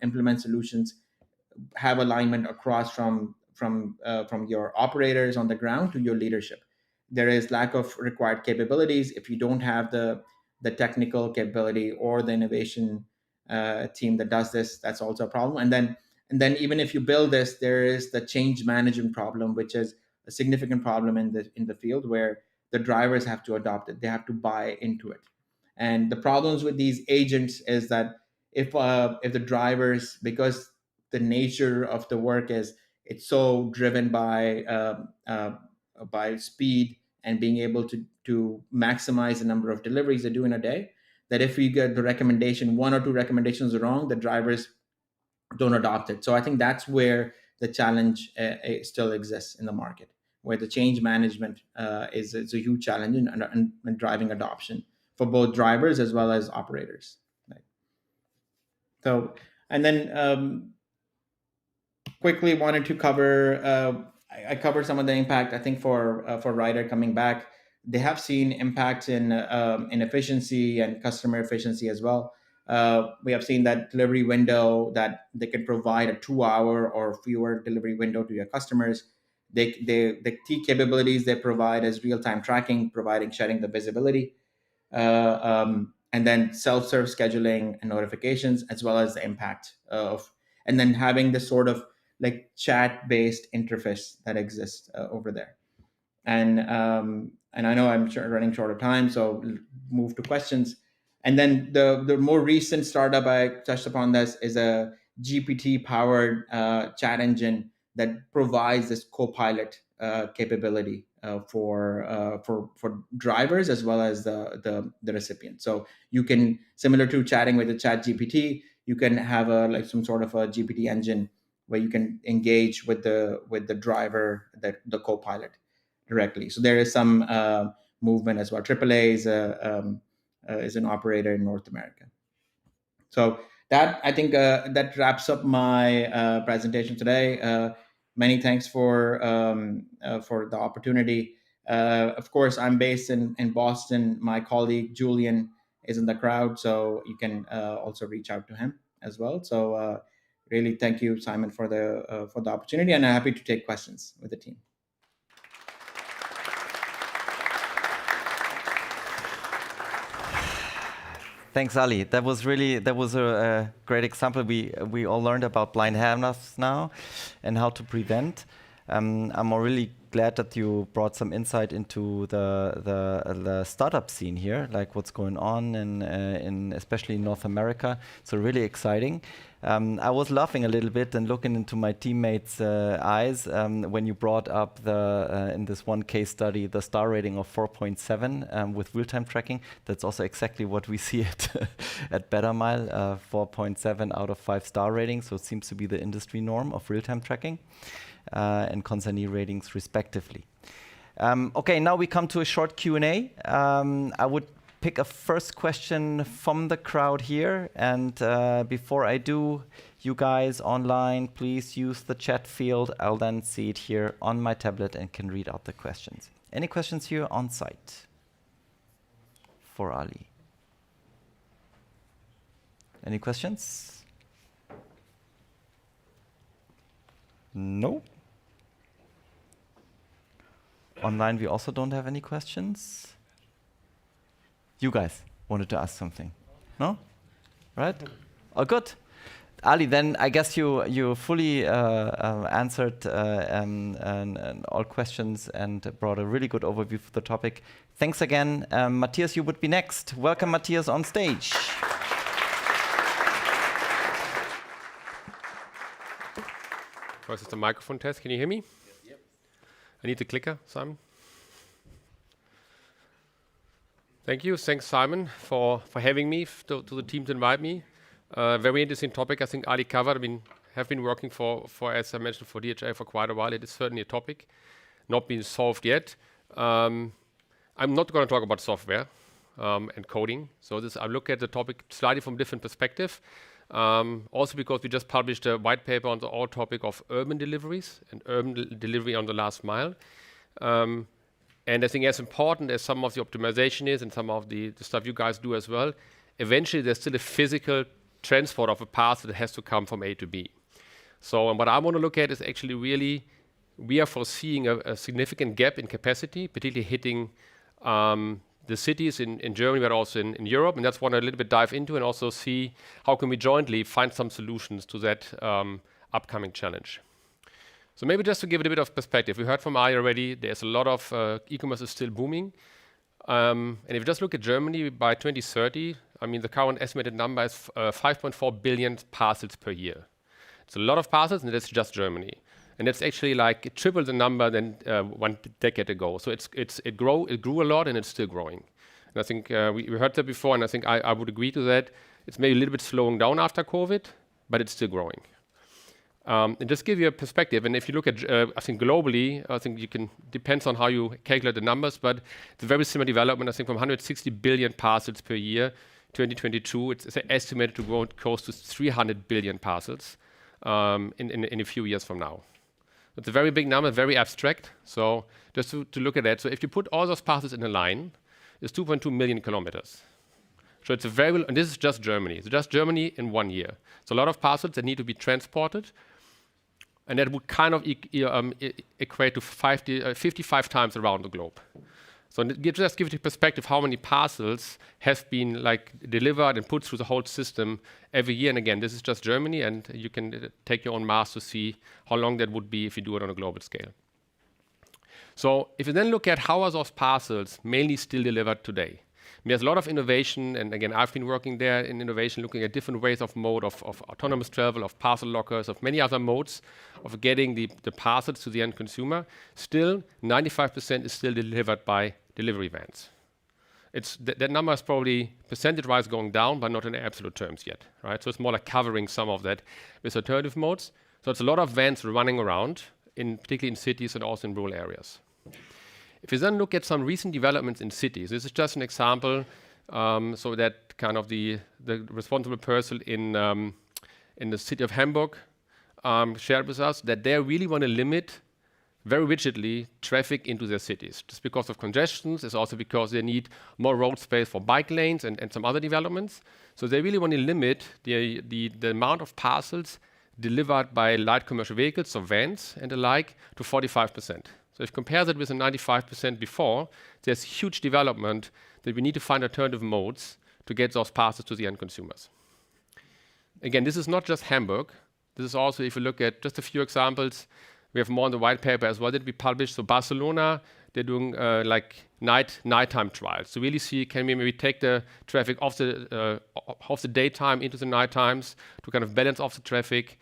implement solutions, have alignment across from your operators on the ground to your leadership. There is lack of required capabilities. If you don't have the technical capability or the innovation team that does this, that's also a problem. And then even if you build this, there is the change management problem, which is a significant problem in the field, where the drivers have to adopt it, they have to buy into it. And the problems with these agents is that if the drivers, because the nature of the work is it's so driven by speed and being able to maximize the number of deliveries they do in a day, that if we get the recommendation, one or two recommendations wrong, the drivers don't adopt it. So I think that's where the challenge still exists in the market, where the change management is a huge challenge in driving adoption for both drivers as well as operators. Right. So, and then quickly wanted to cover. I covered some of the impact. I think for Ryder coming back, they have seen impacts in efficiency and customer efficiency as well. We have seen that delivery window, that they can provide a 2 hour or fewer delivery window to your customers. The key capabilities they provide is real time tracking, providing sharing the visibility, and then self-serve scheduling and notifications, as well as the impact of, and then having this sort of like chat-based interface that exists over there. And I know I'm running short of time, so move to questions. And then the more recent startup I touched upon this is a GPT powered chat engine that provides this co-pilot capability for drivers as well as the recipient. So you can, similar to chatting with a chat GPT, you can have a like some sort of a GPT engine where you can engage with the driver, the co-pilot directly. So there is some movement as well. AAA is an operator in North America. So that, I think that wraps up my presentation today. Many thanks for the opportunity. Of course, I'm based in Boston. My colleague Julian is in the crowd, so you can also reach out to him as well. So really, thank you, Simon, for the opportunity, and I'm happy to take questions with the team. Thanks, Ali. That was a great example. We all learned about blind handcuffs now and how to prevent. I'm really glad that you brought some insight into the startup scene here, like what's going on in especially in North America. So really exciting. I was laughing a little bit and looking into my teammates' eyes when you brought up in this one case study the star rating of 4.7 with real-time tracking. That's also exactly what we see at Bettermile, 4.7 out of 5 star rating. So it seems to be the industry norm of real-time tracking and consignee ratings respectively. Okay, now we come to a short Q&A. I would pick a first question from the crowd here. And before I do, you guys online, please use the chat field. I'll then see it here on my tablet and can read out the questions. Any questions here on site for Ali? Any questions? No? Online, we also don't have any questions. You guys wanted to ask something? No? Right? Oh, good. Ali, then I guess you fully answered all questions and brought a really good overview for the topic. Thanks again. Matthias, you would be next. Welcome, Matthias, on stage. First is the microphone test. Can you hear me? Yep. I need the clicker, Simon. Thank you. Thanks, Simon, for having me, to the team to invite me. Very interesting topic. I think Ali covered. I mean, have been working for, as I mentioned, for DHL for quite a while. It is certainly a topic not been solved yet. I'm not going to talk about software and coding. So I look at the topic slightly from a different perspective. Also because we just published a white paper on the whole topic of urban deliveries and urban delivery on the last mile. And I think as important as some of the optimization is and some of the stuff you guys do as well, eventually there's still a physical transport of a parcel that has to come from A to B. So what I want to look at is actually really, we are foreseeing a significant gap in capacity, particularly hitting the cities in Germany, but also in Europe. And that's what I want to a little bit dive into and also see how can we jointly find some solutions to that upcoming challenge. So maybe just to give it a bit of perspective, we heard from Ali already, there's a lot of e-commerce is still booming. And if you just look at Germany by 2030, I mean, the current estimated number is 5.4 billion parcels per year. It's a lot of parcels, and that's just Germany. And that's actually like triple the number than 1 decade ago. So it grew a lot, and it's still growing. And I think we heard that before, and I think I would agree to that. It's maybe a little bit slowing down after COVID, but it's still growing. And just give you a perspective, and if you look at, I think globally, I think you can, depends on how you calculate the numbers, but it's a very similar development. I think from 160 billion parcels per year, 2022, it's estimated to grow close to 300 billion parcels in a few years from now. It's a very big number, very abstract. So just to look at that, so if you put all those parcels in a line, it's 2.2 million kilometers. So it's a very, and this is just Germany. It's just Germany in 1 year. So a lot of parcels that need to be transported. And that would kind of equate to 55 times around the globe. So just give you perspective how many parcels have been like delivered and put through the whole system every year. And again, this is just Germany, and you can take your own math to see how long that would be if you do it on a global scale. So if you then look at how are those parcels mainly still delivered today, there's a lot of innovation, and again, I've been working there in innovation, looking at different ways of mode, of autonomous travel, of parcel lockers, of many other modes of getting the parcels to the end consumer. Still, 95% is still delivered by delivery vans. That number is probably percentage-wise going down, but not in absolute terms yet, right? So it's more like covering some of that with alternative modes. So it's a lot of vans running around, particularly in cities and also in rural areas. If you then look at some recent developments in cities, this is just an example, so that kind of the responsible person in the city of Hamburg shared with us that they really want to limit very rigidly traffic into their cities, just because of congestions. It's also because they need more road space for bike lanes and some other developments. So they really want to limit the amount of parcels delivered by light commercial vehicles, so vans and the like, to 45%. So if you compare that with the 95% before, there's huge development that we need to find alternative modes to get those parcels to the end consumers. Again, this is not just Hamburg. This is also, if you look at just a few examples, we have more in the white paper as well that we published. So Barcelona, they're doing like nighttime trials. So really see, can we maybe take the traffic off the daytime into the night times to kind of balance off the traffic.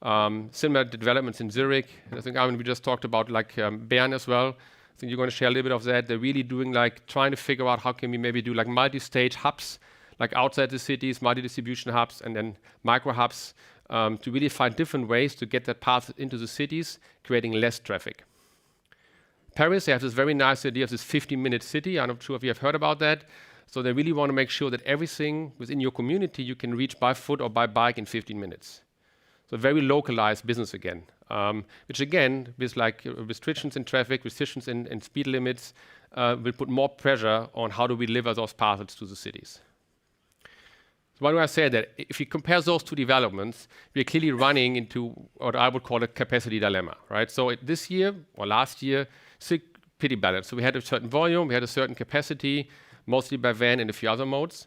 Similar developments in Zurich. And I think, Amin, we just talked about like Bern as well. I think you're going to share a little bit of that. They're really doing like trying to figure out how can we maybe do like multi-stage hubs, like outside the cities, multi-distribution hubs, and then micro hubs to really find different ways to get that parcel into the cities, creating less traffic. Paris, they have this very nice idea of this 15-minute city. I'm not sure if you have heard about that. So they really want to make sure that everything within your community you can reach by foot or by bike in 15 minutes. So very localized business again, which again, with like restrictions in traffic, restrictions in speed limits, will put more pressure on how do we deliver those parcels to the cities. So why do I say that? If you compare those two developments, we're clearly running into what I would call a capacity dilemma, right? So this year or last year, it's pretty balanced. So we had a certain volume, we had a certain capacity, mostly by van and a few other modes.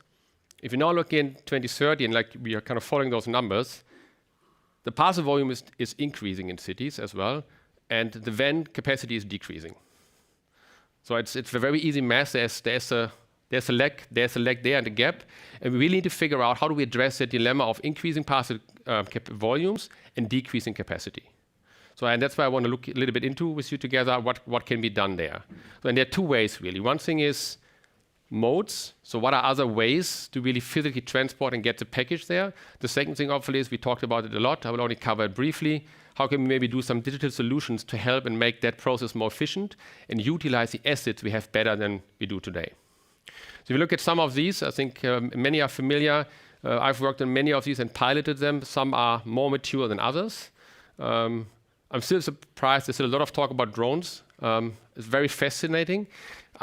If you now look in 2030, and like we are kind of following those numbers, the parcel volume is increasing in cities as well, and the van capacity is decreasing. So it's a very easy math. There's a lag there and a gap, and we really need to figure out how do we address the dilemma of increasing parcel volumes and decreasing capacity. So, and that's why I want to look a little bit into with you together what can be done there. So, and there are two ways really. One thing is modes. So what are other ways to really physically transport and get the package there? The second thing, obviously, is we talked about it a lot. I will only cover it briefly. How can we maybe do some digital solutions to help and make that process more efficient and utilize the assets we have better than we do today? So if you look at some of these, I think many are familiar. I've worked on many of these and piloted them. Some are more mature than others. I'm still surprised. There's still a lot of talk about drones. It's very fascinating.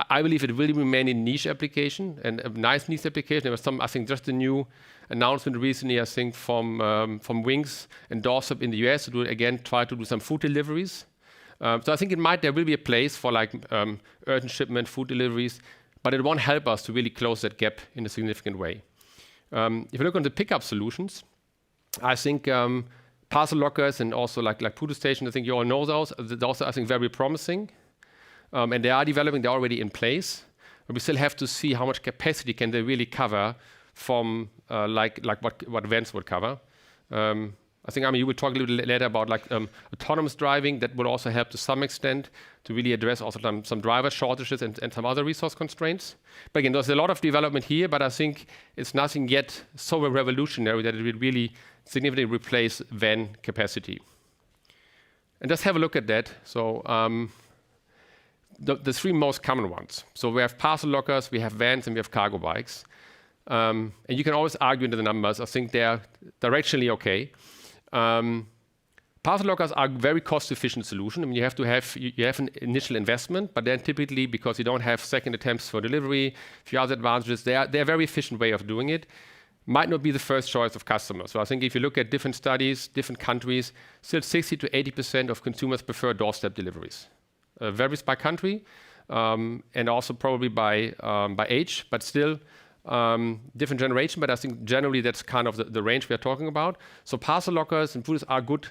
I believe it will remain a niche application and a nice niche application. There was some, I think, just a new announcement recently, I think, from Wings and Dorsup in the US to try to do some food deliveries. So I think there will be a place for like urgent shipment, food deliveries, but it won't help us to really close that gap in a significant way. If you look on the pickup solutions, I think parcel lockers and also like Pudo Station, I think you all know those. Those are, I think, very promising. And they are developing, they're already in place. But we still have to see how much capacity can they really cover from like what vans would cover. I think, Amin, you will talk a little bit later about like autonomous driving. That will also help to some extent to really address also some driver shortages and some other resource constraints. But again, there's a lot of development here, but I think it's nothing yet so revolutionary that it will really significantly replace van capacity. And just have a look at that. So the three most common ones. So we have parcel lockers, we have vans, and we have cargo bikes. And you can always argue into the numbers. I think they're directionally okay. Parcel lockers are a very cost-efficient solution. I mean, you have an initial investment, but then typically, because you don't have second attempts for delivery, a few other advantages, they're a very efficient way of doing it. Might not be the first choice of customers. So I think if you look at different studies, different countries, still 60 to 80% of consumers prefer doorstep deliveries. Varies by country, and also probably by age, but still different generation. But I think generally that's kind of the range we are talking about. So parcel lockers and food are good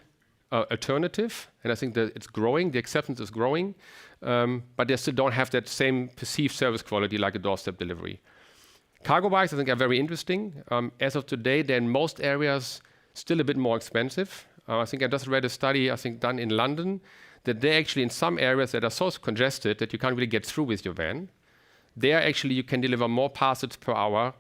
alternative, and I think that it's growing. The acceptance is growing, but they still don't have that same perceived service quality like a doorstep delivery. Cargo bikes, I think, are very interesting. As of today, they're in most areas still a bit more expensive. I think I just read a study, I think, done in London, that they're actually in some areas that are so congested that you can't really get through with your van. There, actually, you can deliver more parcels per hour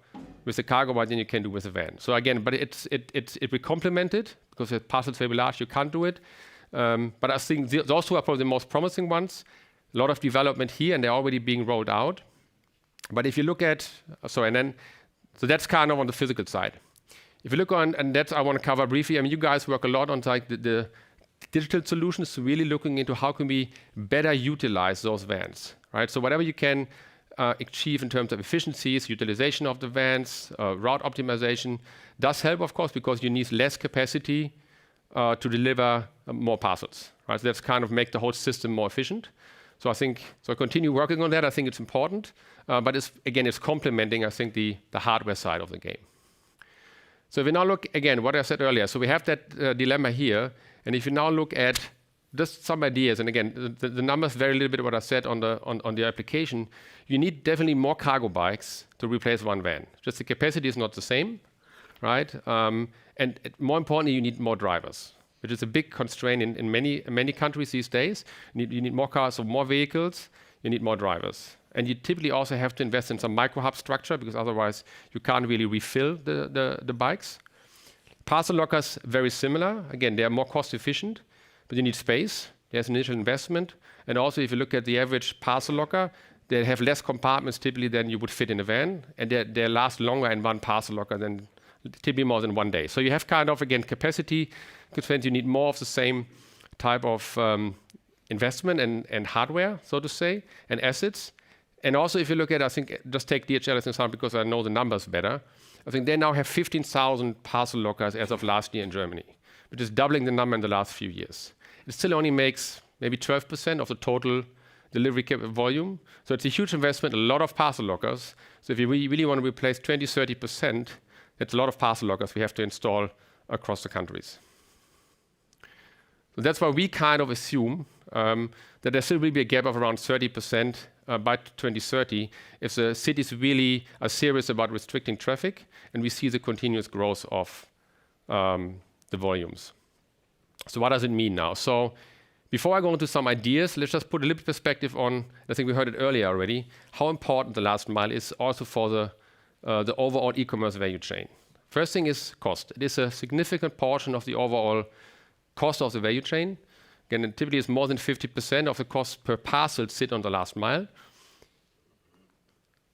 with a cargo bike than you can do with a van. So again, but it will complement it because the parcels very large, you can't do it. But I think those two are probably the most promising ones. A lot of development here, and they're already being rolled out. But if you look at, so that's kind of on the physical side. If you look on, and that's I want to cover briefly. I mean, you guys work a lot on like the digital solutions, really looking into how can we better utilize those vans, right? So whatever you can achieve in terms of efficiencies, utilization of the vans, route optimization does help, of course, because you need less capacity to deliver more parcels, right? So that's kind of make the whole system more efficient. So I think, so continue working on that. I think it's important, but it's complementing, I think, the hardware side of the game. So if we now look again, what I said earlier, so we have that dilemma here, and if you now look at just some ideas, and again, the numbers vary a little bit what I said on the application. You need definitely more cargo bikes to replace one van. Just the capacity is not the same, right? And more importantly, you need more drivers, which is a big constraint in many countries these days. You need more cars, so more vehicles. You need more drivers, and you typically also have to invest in some micro hub structure because otherwise you can't really refill the bikes. Parcel lockers very similar. Again, they are more cost efficient. But you need space, there's initial investment. And also if you look at the average parcel locker, they have less compartments typically than you would fit in a van. And they last longer in one parcel locker than typically more than 1 day. So you have kind of, again, capacity constraints. You need more of the same type of investment and hardware, so to say, and assets. And also if you look at, I think, just take DHL as an example because I know the numbers better. I think they now have 15,000 parcel lockers as of last year in Germany, which is doubling the number in the last few years. It still only makes maybe 12% of the total delivery volume. So it's a huge investment, a lot of parcel lockers. So if you really want to replace 20, 30%, that's a lot of parcel lockers we have to install across the countries. So that's why we kind of assume that there still will be a gap of around 30% by 2030 if the cities really are serious about restricting traffic and we see the continuous growth of the volumes. So what does it mean now? So before I go into some ideas, let's just put a little perspective on, I think we heard it earlier already, how important the last mile is also for the overall e-commerce value chain. First thing is cost. It is a significant portion of the overall cost of the value chain. Again, it typically is more than 50% of the cost per parcel sit on the last mile.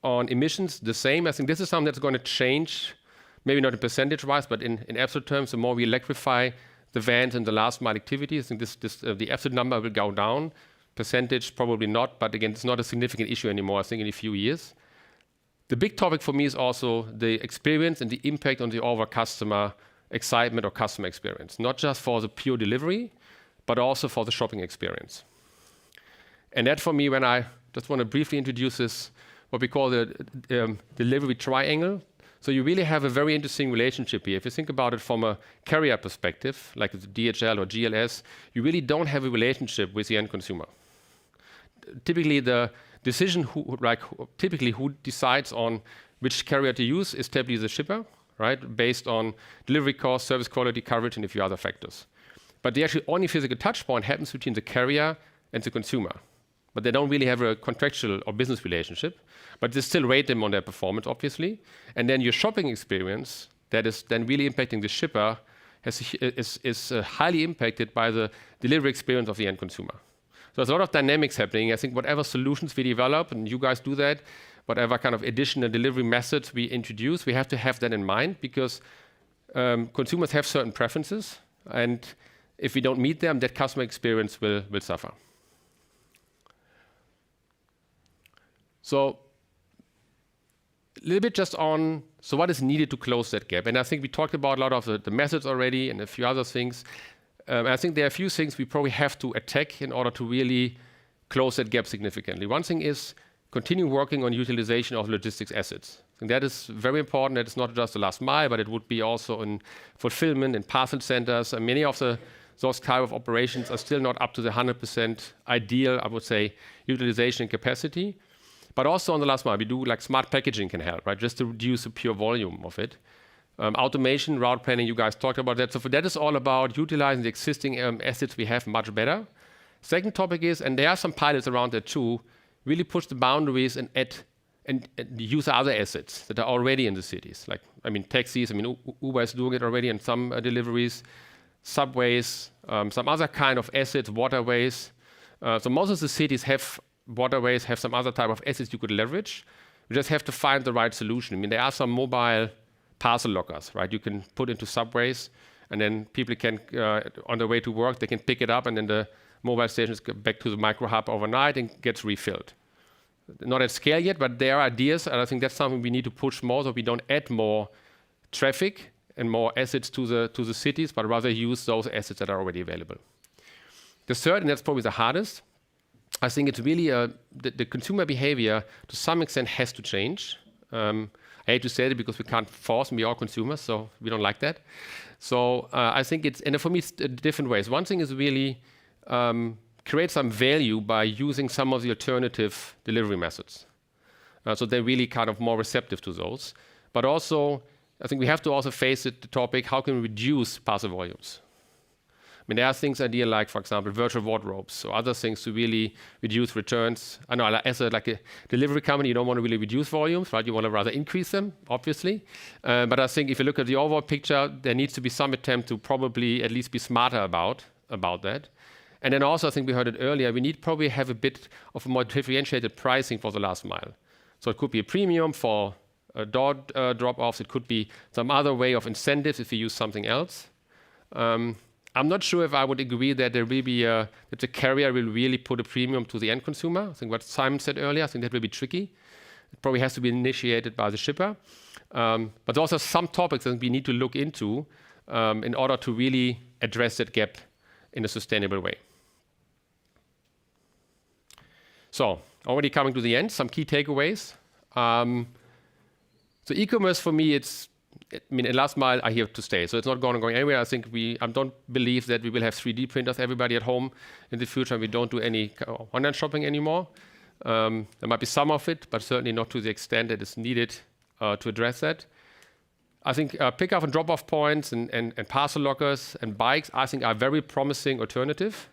On emissions, the same. I think this is something that's going to change, maybe not in percentage-wise, but in absolute terms, the more we electrify the vans and the last mile activities, I think the absolute number will go down. Percentage, probably not, but again, it's not a significant issue anymore, I think, in a few years. The big topic for me is also the experience and the impact on the overall customer excitement or customer experience, not just for the pure delivery, but also for the shopping experience. And that for me, when I just want to briefly introduce this, what we call the delivery triangle. So you really have a very interesting relationship here. If you think about it from a carrier perspective, like the DHL or GLS, you really don't have a relationship with the end consumer. Typically, the decision who decides on which carrier to use is typically the shipper, right? Based on delivery cost, service quality, coverage, and a few other factors. But the actual only physical touch point happens between the carrier and the consumer. But they don't really have a contractual or business relationship. But they still rate them on their performance, obviously. And then your shopping experience that is then really impacting the shipper is highly impacted by the delivery experience of the end consumer. So there's a lot of dynamics happening. I think whatever solutions we develop, and you guys do that, whatever kind of additional delivery methods we introduce, we have to have that in mind because consumers have certain preferences. And if we don't meet them, that customer experience will suffer. So a little bit just on, so what is needed to close that gap? And I think we talked about a lot of the methods already and a few other things. I think there are a few things we probably have to attack in order to really close that gap significantly. One thing is continue working on utilization of logistics assets. And that is very important. That is not just the last mile, but it would be also in fulfillment and parcel centers. And many of those type of operations are still not up to the 100% ideal, I would say, utilization and capacity. But also on the last mile, we do like smart packaging can help, right? Just to reduce the pure volume of it. Automation, route planning, you guys talked about that. So for that is all about utilizing the existing assets we have much better. Second topic is, and there are some pilots around there too, really push the boundaries and add and use other assets that are already in the cities. Like, I mean, taxis, I mean, Uber is doing it already in some deliveries, subways, some other kind of assets, waterways. So most of the cities have waterways, have some other type of assets you could leverage. You just have to find the right solution. I mean, there are some mobile parcel lockers, right? You can put into subways and then people can, on their way to work, they can pick it up and then the mobile stations go back to the micro hub overnight and gets refilled. Not at scale yet, but there are ideas, and I think that's something we need to push more so we don't add more traffic and more assets to the cities, but rather use those assets that are already available. The third, and that's probably the hardest, I think it's really the consumer behavior to some extent has to change. I hate to say it because we can't force, and we are consumers, so we don't like that. So I think it's, and for me, it's different ways. One thing is really create some value by using some of the alternative delivery methods. So they're really kind of more receptive to those. But also, I think we have to also face the topic, how can we reduce parcel volumes? I mean, there are things idea like, for example, virtual wardrobes or other things to really reduce returns. I know, as a delivery company, you don't want to really reduce volumes, right? You want to rather increase them, obviously. But I think if you look at the overall picture, there needs to be some attempt to probably at least be smarter about that. And then also, I think we heard it earlier, we need probably have a bit of a more differentiated pricing for the last mile. So it could be a premium for door drop-offs. It could be some other way of incentives if you use something else. I'm not sure if I would agree that there will be that the carrier will really put a premium to the end consumer. I think what Simon said earlier, I think that will be tricky. It probably has to be initiated by the shipper. But also some topics that we need to look into in order to really address that gap in a sustainable way. So already coming to the end, some key takeaways. So e-commerce for me, in last mile, are here to stay. So it's not going anywhere. I think I don't believe that we will have 3D printers, everybody at home in the future. We don't do any online shopping anymore. There might be some of it, but certainly not to the extent that is needed to address that. I think pick-up and drop-off points and parcel lockers and bikes, I think, are very promising alternative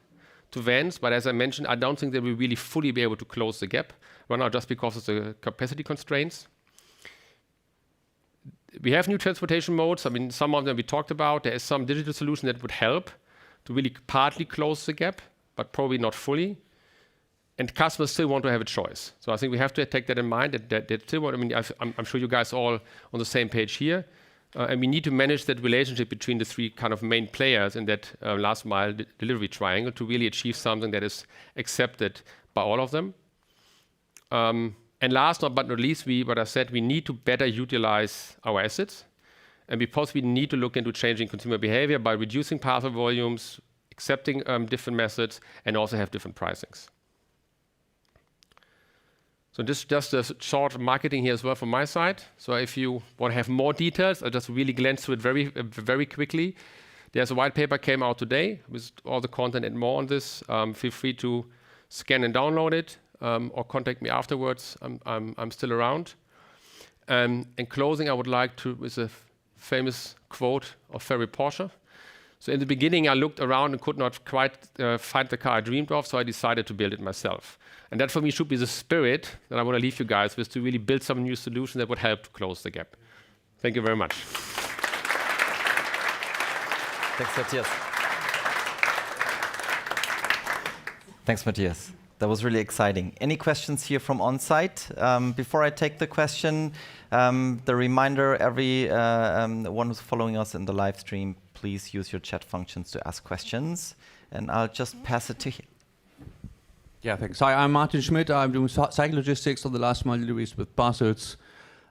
to vans. But as I mentioned, I don't think they will really fully be able to close the gap right now just because of the capacity constraints. We have new transportation modes. I mean, some of them we talked about. There is some digital solution that would help to really partly close the gap, but probably not fully. And customers still want to have a choice. So I think we have to take that in mind. That still want. I mean, I'm sure you guys are all on the same page here. And we need to manage that relationship between the three kind of main players in that last mile delivery triangle to really achieve something that is accepted by all of them. And last but not least, what I said, we need to better utilize our assets. And we possibly need to look into changing consumer behavior by reducing parcel volumes, accepting different methods, and also have different pricings. So this just a short marketing here as well from my side. So if you want to have more details, I'll just really glance through it very quickly. There's a white paper came out today with all the content and more on this. Feel free to scan and download it or contact me afterwards. I'm still around. In closing, I would like to, with a famous quote of Ferry Porsche. So in the beginning, I looked around and could not quite find the car I dreamed of, so I decided to build it myself. And that for me should be the spirit that I want to leave you guys with, to really build some new solutions that would help to close the gap. Thank you very much. Thanks, Matthias. Thanks, Matthias. That was really exciting. Any questions here from on-site? Before I take the question, the reminder, one who's following us in the live stream, please use your chat functions to ask questions. And I'll just pass it to him. Yeah, thanks. Hi, I'm Martin Schmidt. I'm doing cycle logistics on the last mile deliveries with parcels.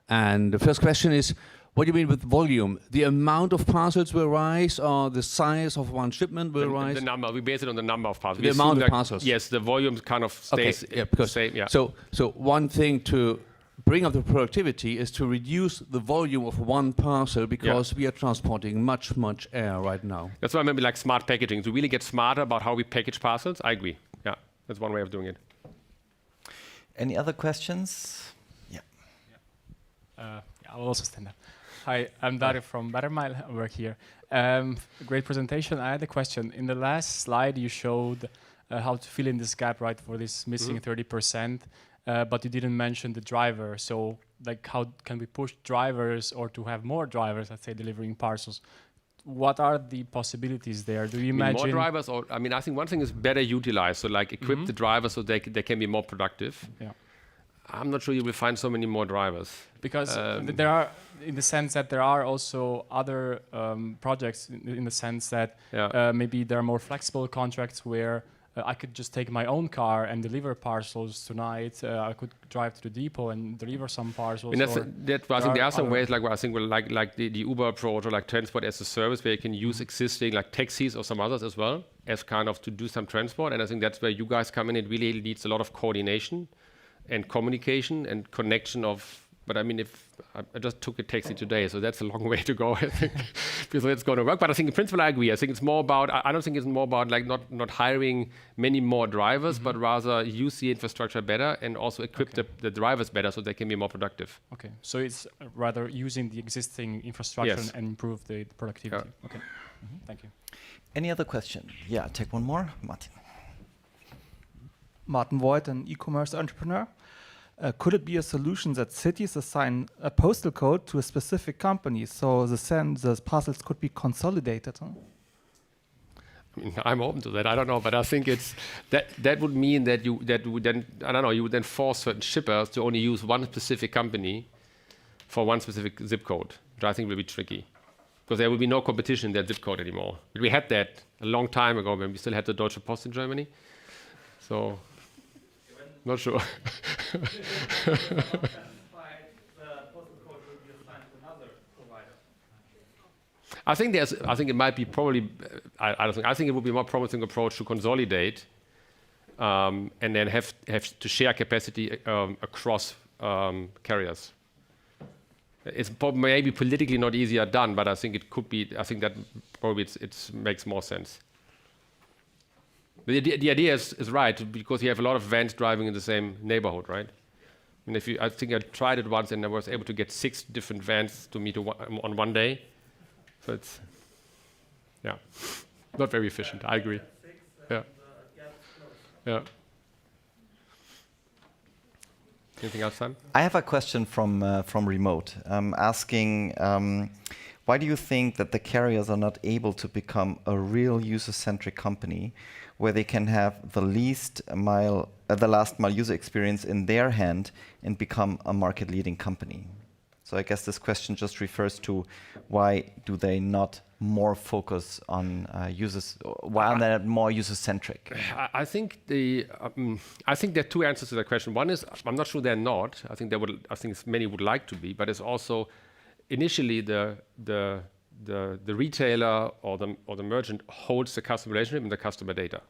And the first question is, what do you mean with volume? The amount of parcels will rise, or the size of one shipment will rise? The number. We base it on the number of parcels. The amount of parcels. Yes, the volume kind of stays the same. Yeah. So one thing to bring up the productivity is to reduce the volume of one parcel, because we are transporting much air right now. That's why I remember like smart packaging, to really get smarter about how we package parcels. I agree. Yeah, that's one way of doing it. Any other questions? Yeah. I will also stand up. Hi, I'm Dario from Bettermile. I work here. Great presentation. I had a question. In the last slide, you showed how to fill in this gap, right, for this missing 30%. But you didn't mention the driver. So, like, how can we push drivers, or to have more drivers, let's say, delivering parcels? What are the possibilities there? Do you imagine more drivers? Or I mean, I think one thing is better utilized. So, like, equip the drivers so they can be more productive. Yeah. I'm not sure you will find so many more drivers. Because there are, in the sense that there are also other projects, in the sense that maybe there are more flexible contracts where I could just take my own car and deliver parcels tonight. I could drive to the depot and deliver some parcels. I think there are some ways, like I think, like the Uber approach, or like transport as a service, where you can use existing like taxis or some others as well as kind of to do some transport. And I think that's where you guys come in. It really needs a lot of coordination and communication and connection of. But I mean, if I just took a taxi today, so that's a long way to go, I think, before it's going to work. But I think in principle, I agree. I think it's more about, I don't think it's more about like not hiring many more drivers, but rather use the infrastructure better and also equip the drivers better so they can be more productive. Okay, so it's rather using the existing infrastructure and improve the productivity. Yeah. Okay, thank you. Any other question? Yeah, take one more. Martin. Martin Voigt, an e-commerce entrepreneur. Could it be a solution that cities assign a postal code to a specific company, so the parcels could be consolidated? Huh? I mean, I'm open to that. I don't know, but I think it's that would mean that you would then, I don't know, you would then force certain shippers to only use one specific company for one specific zip code, which I think will be tricky, because there will be no competition in that zip code anymore. But we had that a long time ago when we still had the Deutsche Post in Germany. So. Not sure. I think it might be probably. I don't think. I think it would be a more promising approach to consolidate, and then have to share capacity across carriers. It's maybe politically not easier done, but I think it could be. I think that probably it makes more sense. But the idea is right, because you have a lot of vans driving in the same neighborhood, right? And I think I tried it once and I was able to get 6 different vans to meet on one day. So it's, yeah, not very efficient. I agree. Yeah. Yeah. Anything else, Sam? I have a question from remote, asking why do you think that the carriers are not able to become a real user-centric company where they can have the last mile user experience in their hand and become a market-leading company? So I guess this question just refers to why do they not more focus on users? Why are they more user-centric? I think there are 2 answers to that question. One is I'm not sure they're not. I think many would like to be, but it's also initially the retailer or the merchant holds the customer relationship and the customer data,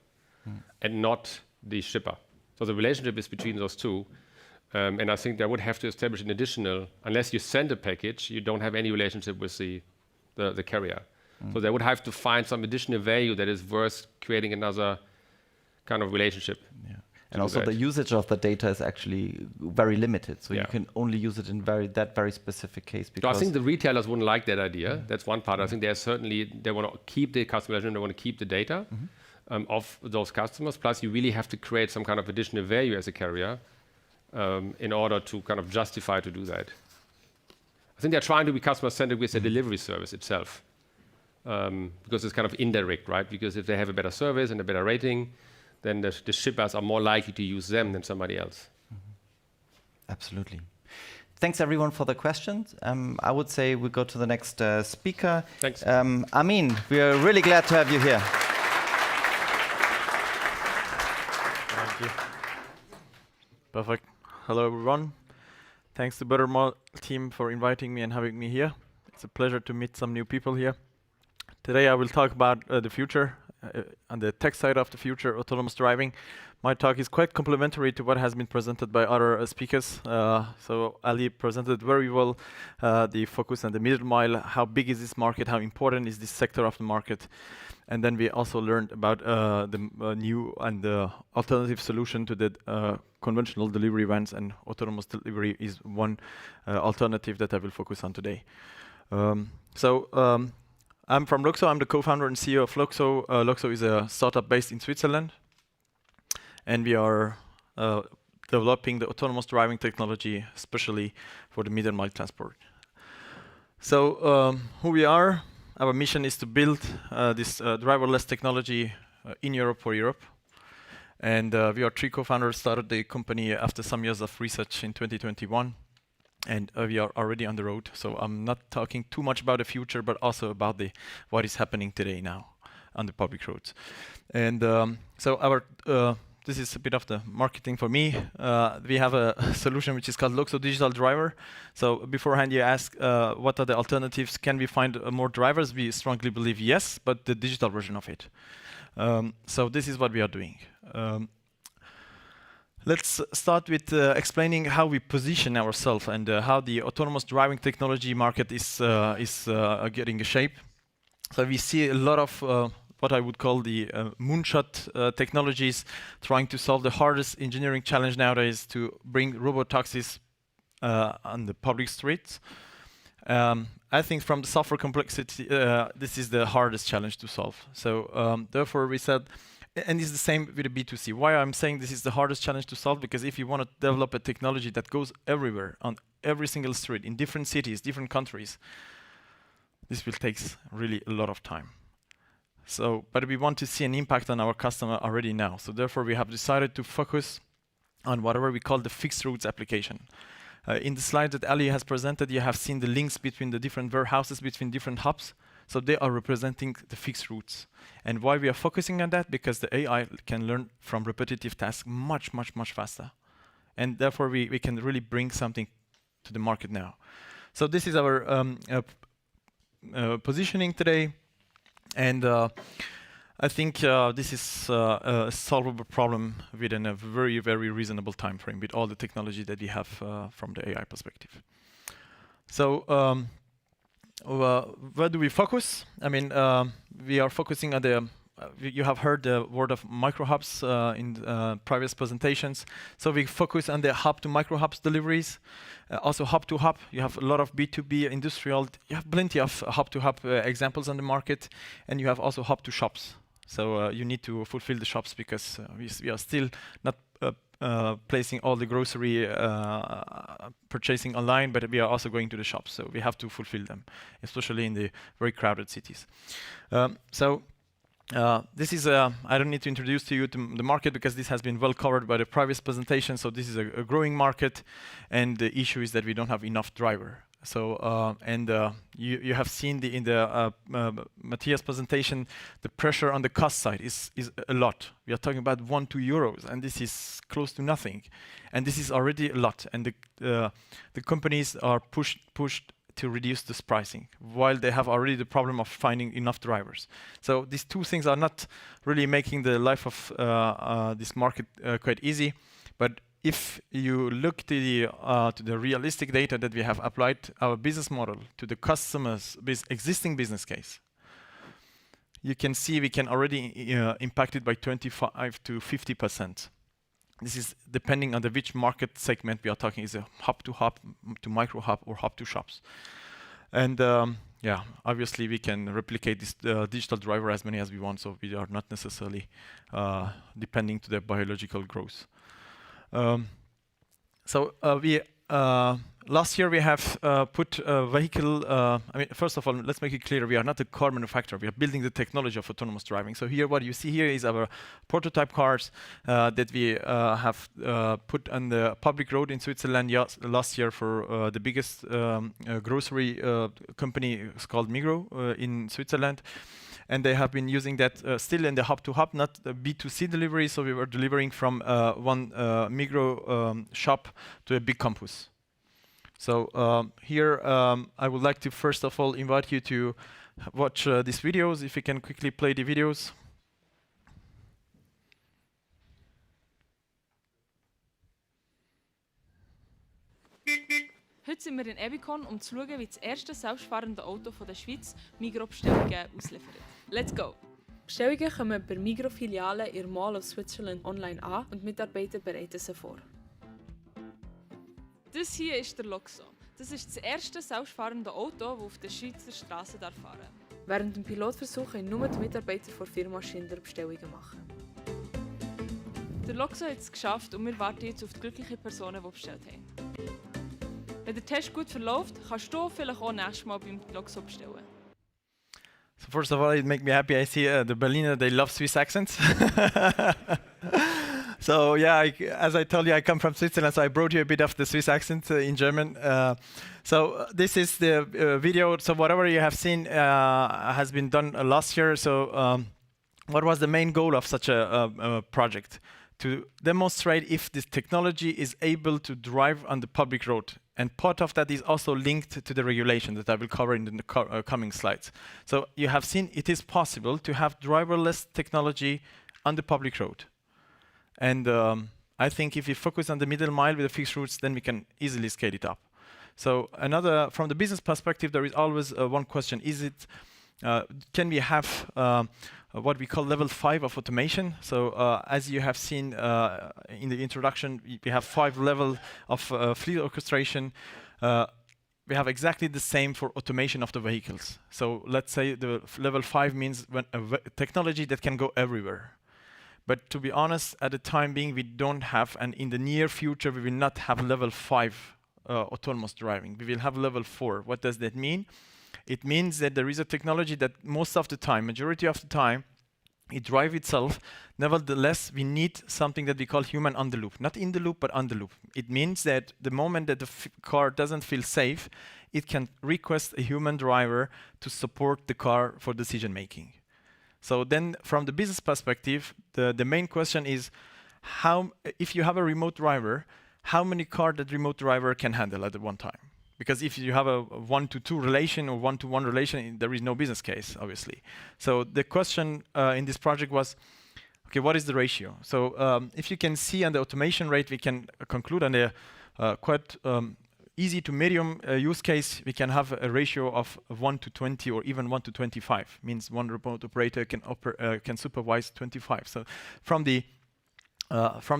and not the shipper. So the relationship is between those 2. And I think they would have to establish an additional, unless you send a package, you don't have any relationship with the carrier. So they would have to find some additional value that is worth creating another kind of relationship. Yeah. And also the usage of the data is actually very limited. So you can only use it in that very specific case. So I think the retailers wouldn't like that idea. That's one part. I think they want to keep the customer relationship, they want to keep the data of those customers. Plus you really have to create some kind of additional value as a carrier in order to kind of justify to do that. I think they're trying to be customer-centric with the delivery service itself, because it's kind of indirect, right? Because if they have a better service and a better rating, then the shippers are more likely to use them than somebody else. Absolutely. Thanks everyone for the questions. I would say we go to the next speaker. Thanks. Amin, we are really glad to have you here. Thank you. Perfect. Hello, everyone. Thanks to Bettermile team for inviting me and having me here. It's a pleasure to meet some new people here. Today, I will talk about the future, on the tech side of the future, autonomous driving. My talk is quite complementary to what has been presented by other speakers. So Ali presented very well the focus on the middle mile. How big is this market? How important is this sector of the market? And then we also learned about the new and alternative solution to the conventional delivery vans, and autonomous delivery is one alternative that I will focus on today. I'm from LOXO. I'm the co-founder and CEO of LOXO. LOXO is a startup based in Switzerland, and we are developing the autonomous driving technology, especially for the middle mile transport. So who we are? Our mission is to build this driverless technology in Europe for Europe. And we are 3 co-founders, started the company after some years of research in 2021. And we are already on the road. So I'm not talking too much about the future, but also about what is happening today now on the public roads. And this is a bit of the marketing for me. We have a solution which is called LOXO Digital Driver. So beforehand, you ask what are the alternatives? Can we find more drivers? We strongly believe yes, but the digital version of it. So this is what we are doing. Let's start with explaining how we position ourselves and how the autonomous driving technology market is getting a shape. So we see a lot of what I would call the moonshot technologies trying to solve the hardest engineering challenge nowadays, to bring robot taxis on the public streets. I think from the software complexity, this is the hardest challenge to solve. So therefore we said, and it's the same with the B2C. Why I'm saying this is the hardest challenge to solve? Because if you want to develop a technology that goes everywhere, on every single street, in different cities, different countries, this will take really a lot of time. So, but we want to see an impact on our customer already now. So therefore we have decided to focus on whatever we call the fixed routes application. In the slide that Ali has presented, you have seen the links between the different warehouses, between different hubs. So they are representing the fixed routes. And why we are focusing on that? Because the AI can learn from repetitive tasks much faster. And therefore we can really bring something to the market now. So this is our positioning today, and I think this is a solvable problem within a very, very reasonable time frame with all the technology that we have from the AI perspective. So where do we focus? I mean, we are focusing on the you have heard the word of micro hubs in previous presentations. So we focus on the hub to micro hubs deliveries, also hub to hub. You have a lot of B2B industrial. You have plenty of hub to hub examples on the market, and you have also hub to shops. So you need to fulfill the shops because we are still not placing all the grocery purchasing online, but we are also going to the shops. So we have to fulfill them, especially in the very crowded cities. This is, I don't need to introduce to you the market because this has been well covered by the previous presentation. So this is a growing market, and the issue is that we don't have enough driver. So, you have seen in the Matthias presentation, the pressure on the cost side is a lot. We are talking about 1-2 euros, and this is close to nothing. And this is already a lot. And the companies are pushed to reduce this pricing, while they have already the problem of finding enough drivers. So these two things are not really making the life of this market quite easy. But if you look to the realistic data that we have applied our business model to the customer's existing business case, you can see we can already impact it by 25 to 50%. This is depending on which market segment we are talking. Is a hub to micro hub or hub to shops. And yeah, obviously we can replicate this digital driver as many as we want, so we are not necessarily depending to the biological growth. Last year we have put a vehicle, I mean, first of all, let's make it clear, we are not a car manufacturer, we are building the technology of autonomous driving. So here, what you see here is our prototype cars that we have put on the public road in Switzerland last year for the biggest grocery company. It's called Migros in Switzerland. And they have been using that still in the hub-to-hub, not B2C delivery. So we were delivering from one Migros shop to a big campus. So here I would like to first of all invite you to watch these videos. If you can quickly play the videos. Heute sind wir in Ebikon, um zu schauen, wie das erste selbstfahrende Auto von der Schweiz Migros-Bestellungen ausliefert. Let's go! Bestellungen kommen bei Migros-Filialen in der Mall of Switzerland online an und Mitarbeiter bereiten sie vor. Das hier ist der LOXO. Das ist das erste selbstfahrende Auto, das auf der Schweizer Straße fahren darf. Während dem Pilotversuch können nur die Mitarbeiter der Firma Schindler Bestellungen machen. Der LOXO hat es geschafft und wir warten jetzt auf die glücklichen Personen, die bestellt haben. Wenn der Test gut verläuft, kannst du vielleicht auch nächstes Mal beim LOXO bestellen. So first of all, it makes me happy. I see the Berliner, they love Swiss accents. So yeah, as I told you, I come from Switzerland, so I brought you a bit of the Swiss accent in German. So this is the video. So whatever you have seen has been done last year. So what was the main goal of such a project? To demonstrate if this technology is able to drive on the public road. And part of that is also linked to the regulation that I will cover in the coming slides. So you have seen it is possible to have driverless technology on the public road. And I think if we focus on the middle mile with the fixed routes, then we can easily scale it up. So from the business perspective, there is always one question. Is it, can we have what we call level 5 of automation? So as you have seen in the introduction, we have 5 levels of fleet orchestration. We have exactly the same for automation of the vehicles. So let's say the level 5 means when technology that can go everywhere. But to be honest, at the time being, we don't have, and in the near future, we will not have level 5 autonomous driving. We will have level 4. What does that mean? It means that there is a technology that most of the time, majority of the time, it drives itself. Nevertheless, we need something that we call human on the loop. Not in the loop, but on the loop. It means that the moment that the car doesn't feel safe, it can request a human driver to support the car for decision making. So then from the business perspective, the main question is, if you have a remote driver, how many cars that remote driver can handle at one time? Because if you have a 1-to-2 relation or 1-to-1 relation, there is no business case, obviously. So the question in this project was, okay, what is the ratio? So if you can see on the automation rate, we can conclude on the quite easy to medium use case, we can have a ratio of 1-to-20 or even 1-to-25. Means one remote operator can supervise 25. So from the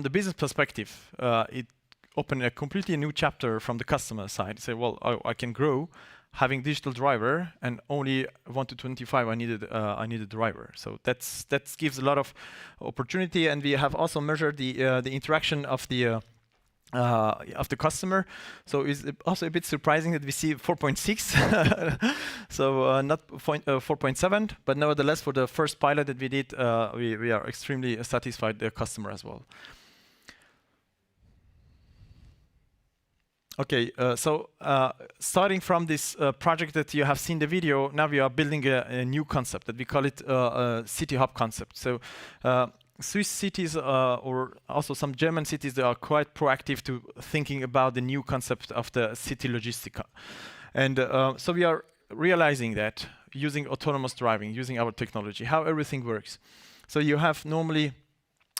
business perspective, it opened a completely new chapter from the customer side. Say, well, I can grow having digital driver, and only 1-to-25 I needed driver. So that gives a lot of opportunity, and we have also measured the interaction of the customer. So it's also a bit surprising that we see 4.6, so not 4.7, but nevertheless for the first pilot that we did, we are extremely satisfied the customer as well. Okay, so starting from this project that you have seen the video, now we are building a new concept that we call it a city hub concept. So Swiss cities or also some German cities, they are quite proactive to thinking about the new concept of the city logistica. And so we are realizing that using autonomous driving, using our technology, how everything works. So you have normally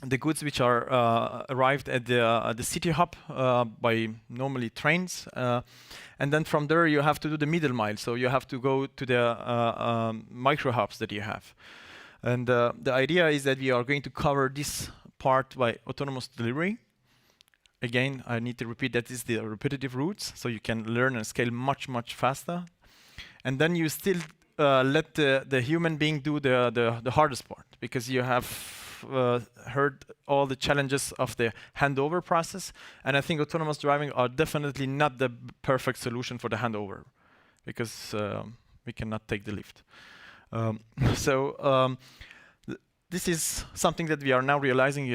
the goods which are arrived at the city hub by normally trains, and then from there you have to do the middle mile. So you have to go to the micro hubs that you have. And the idea is that we are going to cover this part by autonomous delivery. Again, I need to repeat that is the repetitive routes, so you can learn and scale much, much faster. And then you still let the human being do the hardest part, because you have heard all the challenges of the handover process, and I think autonomous driving are definitely not the perfect solution for the handover, because we cannot take the lift. This is something that we are now realizing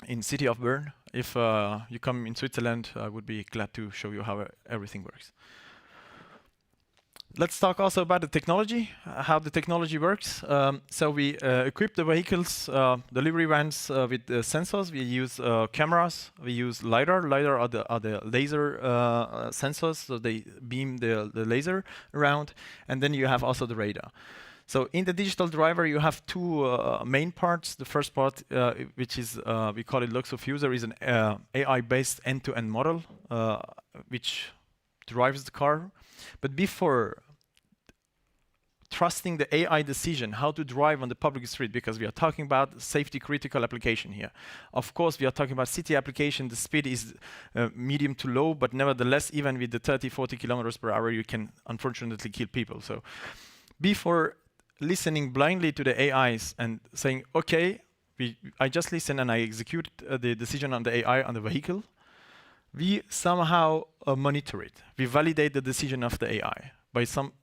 in city of Bern. If you come in Switzerland, I would be glad to show you how everything works. Let's talk also about the technology, how the technology works. So we equip the vehicles, delivery vans with sensors. We use cameras. We use LiDAR. LiDAR are the laser sensors, so they beam the laser around. And then you have also the radar. So in the digital driver, you have two main parts. The first part, which is, we call it LOXO Fuser, is an AI-based end-to-end model, which drives the car. But before trusting the AI decision, how to drive on the public street, because we are talking about safety critical application here. Of course, we are talking about city application. The speed is medium to low, but nevertheless, even with the 30-40 kilometers per hour, you can unfortunately kill people. So before listening blindly to the AIs and saying, okay, I just listen and I execute the decision on the AI on the vehicle, we somehow monitor it. We validate the decision of the AI by some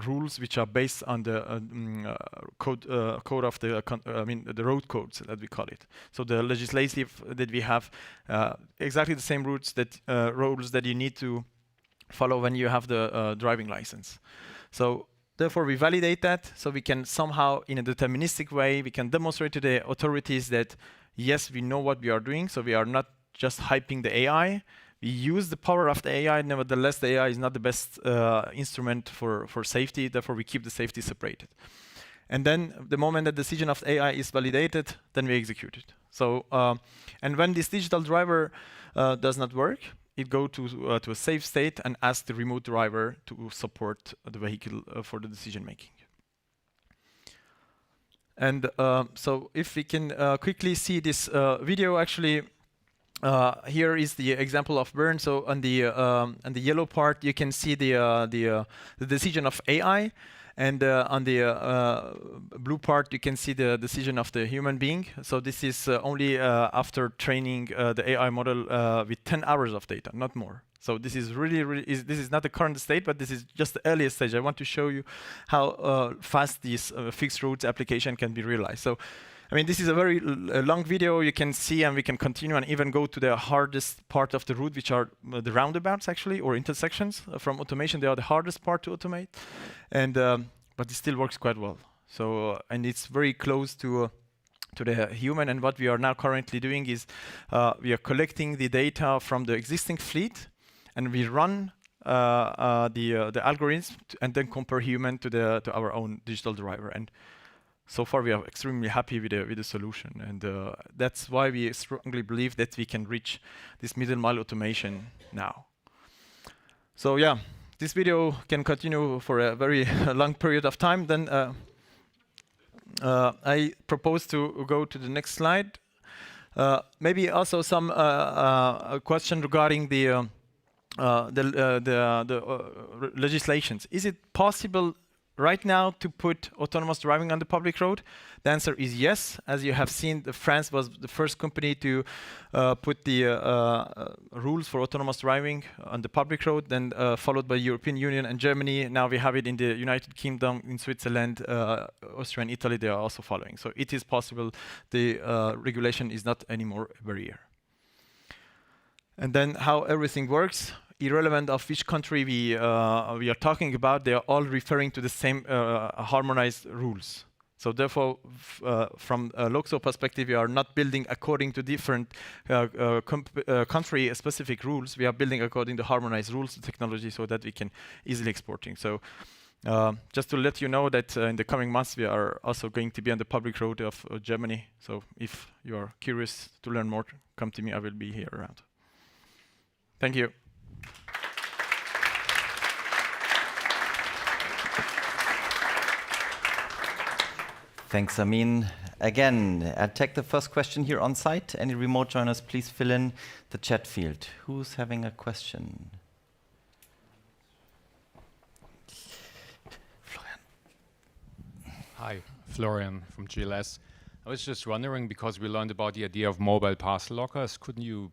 rules which are based on the code of the road codes that we call it. So the legislative that we have, exactly the same rules that you need to follow when you have the driving license. So therefore, we validate that, so we can somehow, in a deterministic way, we can demonstrate to the authorities that yes, we know what we are doing. So we are not just hyping the AI. We use the power of the AI. Nevertheless, the AI is not the best instrument for safety. Therefore, we keep the safety separated. And then the moment the decision of the AI is validated, then we execute it. So, and when this digital driver does not work, it goes to a safe state and asks the remote driver to support the vehicle for the decision making. And so if we can quickly see this video, actually, here is the example of Bern. So on the yellow part, you can see the decision of AI, and on the blue part, you can see the decision of the human being. So this is only after training the AI model with 10 hours of data, not more. So this is this is not the current state, but this is just the earliest stage. I want to show you how fast this fixed routes application can be realized. So, I mean, this is a very long video. You can see, and we can continue and even go to the hardest part of the route, which are the roundabouts, actually, or intersections. From automation, they are the hardest part to automate, and but it still works quite well. So, and it's very close to the human. And what we are now currently doing is we are collecting the data from the existing fleet, and we run the algorithms and then compare human to our own digital driver. And so far, we are extremely happy with the solution, and that's why we strongly believe that we can reach this middle mile automation now. So yeah, this video can continue for a very long period of time. Then I propose to go to the next slide. Maybe also some question regarding the legislations. Is it possible right now to put autonomous driving on the public road? The answer is yes. As you have seen, France was the first company to put the rules for autonomous driving on the public road, then followed by European Union and Germany. Now we have it in the United Kingdom, in Switzerland, Austria and Italy. They are also following. So it is possible. The regulation is not anymore a barrier. And then how everything works, irrelevant of which country we are talking about, they are all referring to the same harmonized rules. So therefore, from a LOXO perspective, we are not building according to different country-specific rules. We are building according to harmonized rules of technology so that we can easily exporting. So just to let you know that in the coming months, we are also going to be on the public road of Germany. So if you are curious to learn more, come to me. I will be here around. Thank you. Thanks, Amin. Again, I'll take the first question here on site. Any remote joiners, please fill in the chat field. Who's having a question? Florian. Hi, Florian from GLS. I was just wondering, because we learned about the idea of mobile parcel lockers, couldn't you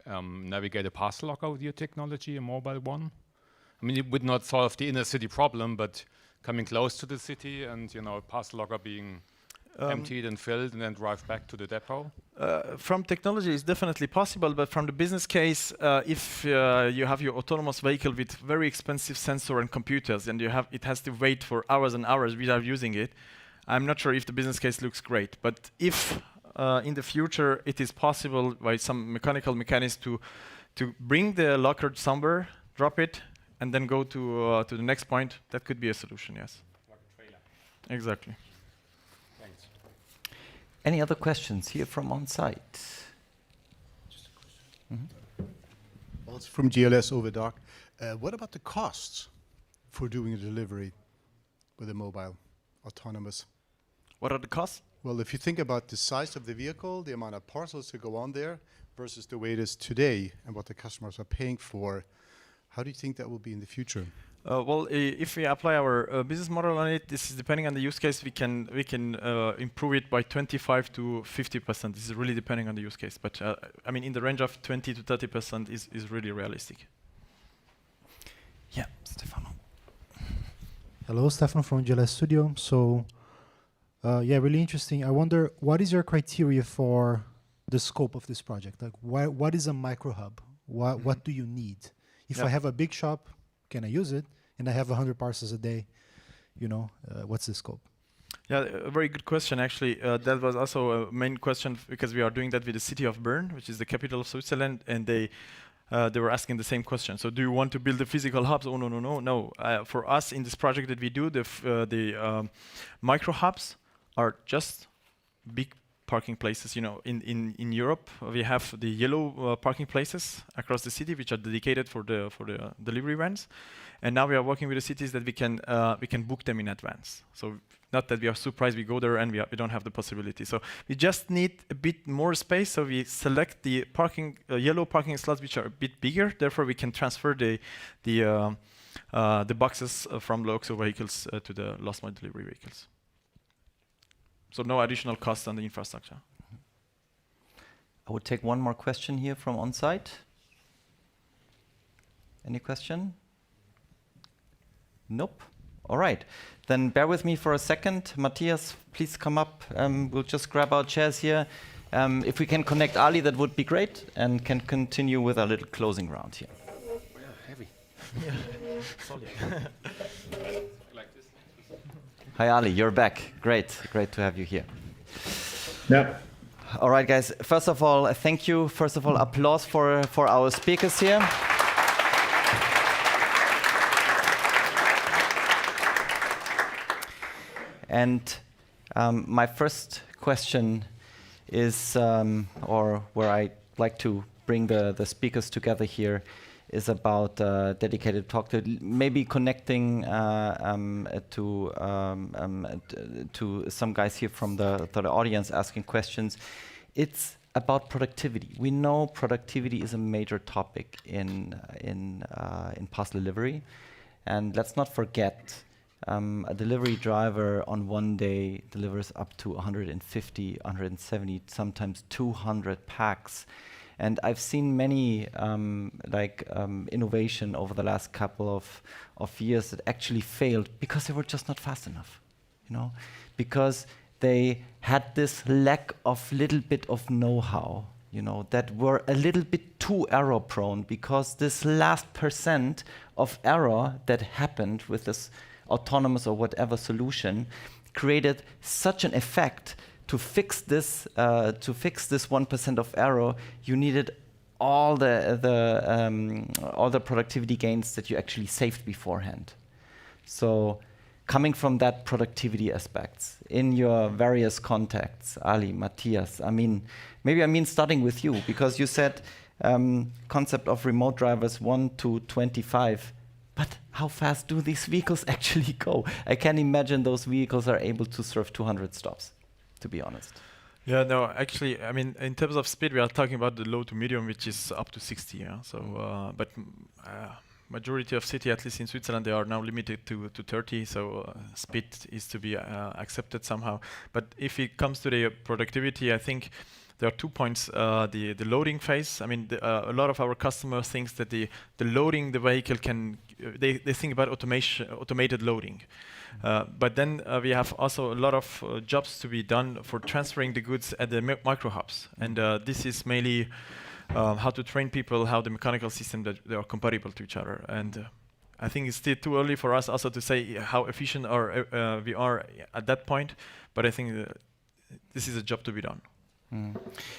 navigate a parcel locker with your technology, a mobile one? I mean, it would not solve the inner city problem, but coming close to the city and, you know, a parcel locker being emptied and filled and then drive back to the depot? From technology, it's definitely possible, but from the business case, if you have your autonomous vehicle with very expensive sensor and computers and it has to wait for hours and hours without using it, I'm not sure if the business case looks great. But if in the future it is possible by some mechanical mechanism to bring the locker somewhere, drop it, and then go to the next point, that could be a solution, yes. Like a trailer. Exactly. Thanks. Any other questions here from on site? Just a question. Well, it's from GLS over dark. What about the costs for doing a delivery with a mobile autonomous? What are the costs? Well, if you think about the size of the vehicle, the amount of parcels to go on there versus the way it is today and what the customers are paying for, how do you think that will be in the future? Well, if we apply our business model on it, this is depending on the use case. We can improve it by 25 to 50%. This is really depending on the use case. But I mean, in the range of 20 to 30% is really realistic. Yeah, Stefano. Hello, Stefano from GLS Studio. So, yeah, really interesting. I wonder, what is your criteria for the scope of this project? Like, what is a micro hub? What do you need? If I have a big shop, can I use it? And I have 100 parcels a day, you know, what's the scope? Yeah, a very good question, actually. That was also a main question because we are doing that with the city of Bern, which is the capital of Switzerland, and they were asking the same question. So do you want to build the physical hubs? Oh, no. For us, in this project that we do, the micro hubs are just big parking places. You know, in Europe, we have the yellow parking places across the city, which are dedicated for the delivery vans. And now we are working with the cities that we can book them in advance. So not that we are surprised we go there and we don't have the possibility. So we just need a bit more space. So we select the parking yellow parking slots which are a bit bigger. Therefore, we can transfer the boxes from LOXO vehicles to the last mile delivery vehicles. So no additional cost on the infrastructure. I would take one more question here from on-site. Any question? Nope. All right. Then bear with me for a second. Matthias, please come up. We'll just grab our chairs here. If we can connect Ali, that would be great, and can continue with our little closing round here. Yeah, heavy. Solid. Like this. Hi, Ali. You're back. Great to have you here. Yeah. All right, guys. First of all, thank you. First of all, applause for our speakers here. And my first question is, or where I like to bring the speakers together here, is about dedicated talk, to maybe connecting to some guys here from the audience asking questions. It's about productivity. We know productivity is a major topic in parcel delivery, and let's not forget a delivery driver on one day delivers up to 150, 170, sometimes 200 packs. And I've seen many innovation over the last couple of years that actually failed because they were just not fast enough, because they had this lack of little bit of know-how, that were a little bit too error prone, because this last % of error that happened with this autonomous or whatever solution created such an effect. To fix this 1% of error, you needed all the productivity gains that you actually saved beforehand. So, coming from that productivity aspects in your various contacts, Ali, Matthias, Amin, maybe Amin starting with you, because you said concept of remote drivers 1 to 25. But how fast do these vehicles actually go? I can imagine those vehicles are able to serve 200 stops, to be honest. Yeah, no, actually, I mean, in terms of speed, we are talking about the low to medium, which is up to 60. Yeah? So, but majority of city, at least in Switzerland, they are now limited to 30. So speed is to be accepted somehow. But if it comes to the productivity, I think there are 2 points. The loading phase. I mean, a lot of our customers think that the loading the vehicle can. They think about automated loading. But then we have also a lot of jobs to be done for transferring the goods at the micro hubs. And this is mainly how to train people, how the mechanical system that they are compatible to each other. And I think it's still too early for us also to say how efficient we are at that point. But I think this is a job to be done.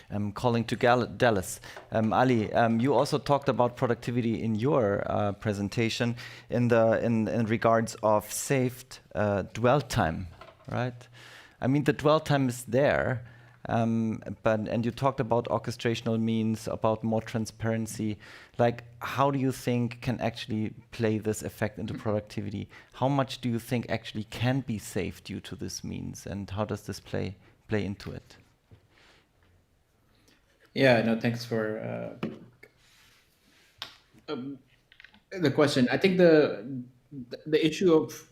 I'm calling to Dallas. Ali, you also talked about productivity in your presentation in regards of saved dwell time, right? I mean, the dwell time is there, and you talked about orchestrational means, about more transparency. Like, how do you think can actually play this effect into productivity? How much do you think actually can be saved due to this means, and how does this play into it? Yeah, no, thanks for the question. I think the issue of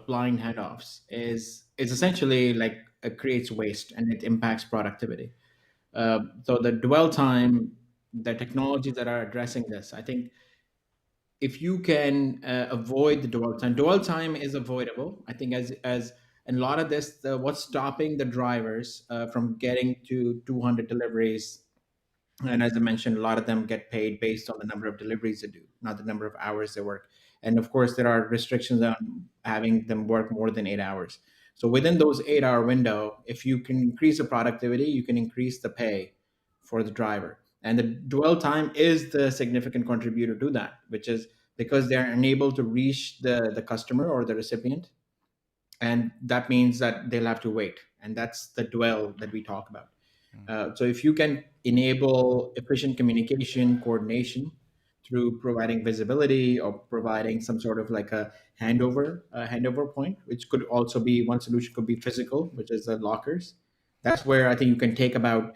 blind handoffs is essentially like it creates waste and it impacts productivity. So the dwell time, the technologies that are addressing this, I think if you can avoid the dwell time is avoidable. I think as and a lot of this, what's stopping the drivers from getting to 200 deliveries, and as I mentioned, a lot of them get paid based on the number of deliveries they do, not the number of hours they work. And of course, there are restrictions on having them work more than 8 hours. So within those 8-hour window, if you can increase the productivity, you can increase the pay for the driver. And the dwell time is the significant contributor to that, which is because they're unable to reach the customer or the recipient. And that means that they'll have to wait. And that's the dwell that we talk about. So if you can enable efficient communication, coordination through providing visibility or providing some sort of like a handover point, which could also be one solution could be physical, which is the lockers. That's where I think you can take about,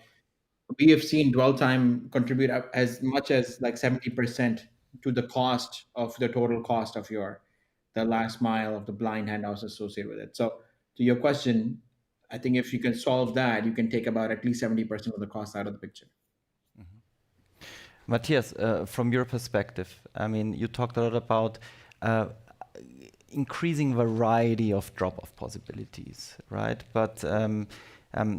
we have seen dwell time contribute as much as like 70% to the cost of the total cost of the last mile of the blind handoffs associated with it. So to your question, I think if you can solve that, you can take about at least 70% of the cost out of the picture. Mm-hmm. Matthias, from your perspective, I mean, you talked a lot about increasing variety of drop-off possibilities, right? But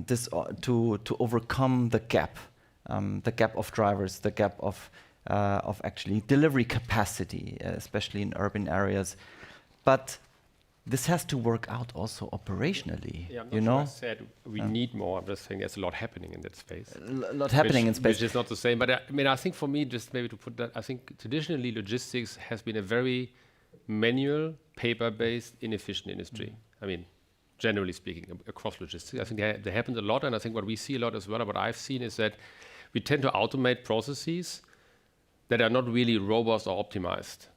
this to overcome the gap of drivers, the gap of actually delivery capacity, especially in urban areas. But this has to work out also operationally. Yeah, I'm not sure I said we need more. I'm just saying there's a lot happening in that space. A lot happening in space. Which is not the same. But I mean, I think for me, just maybe to put that, I think traditionally logistics has been a very manual, paper-based, inefficient industry. I mean, generally speaking, across logistics. I think they happen a lot, and I think what we see a lot as well, what I've seen is that we tend to automate processes that are not really robust or optimized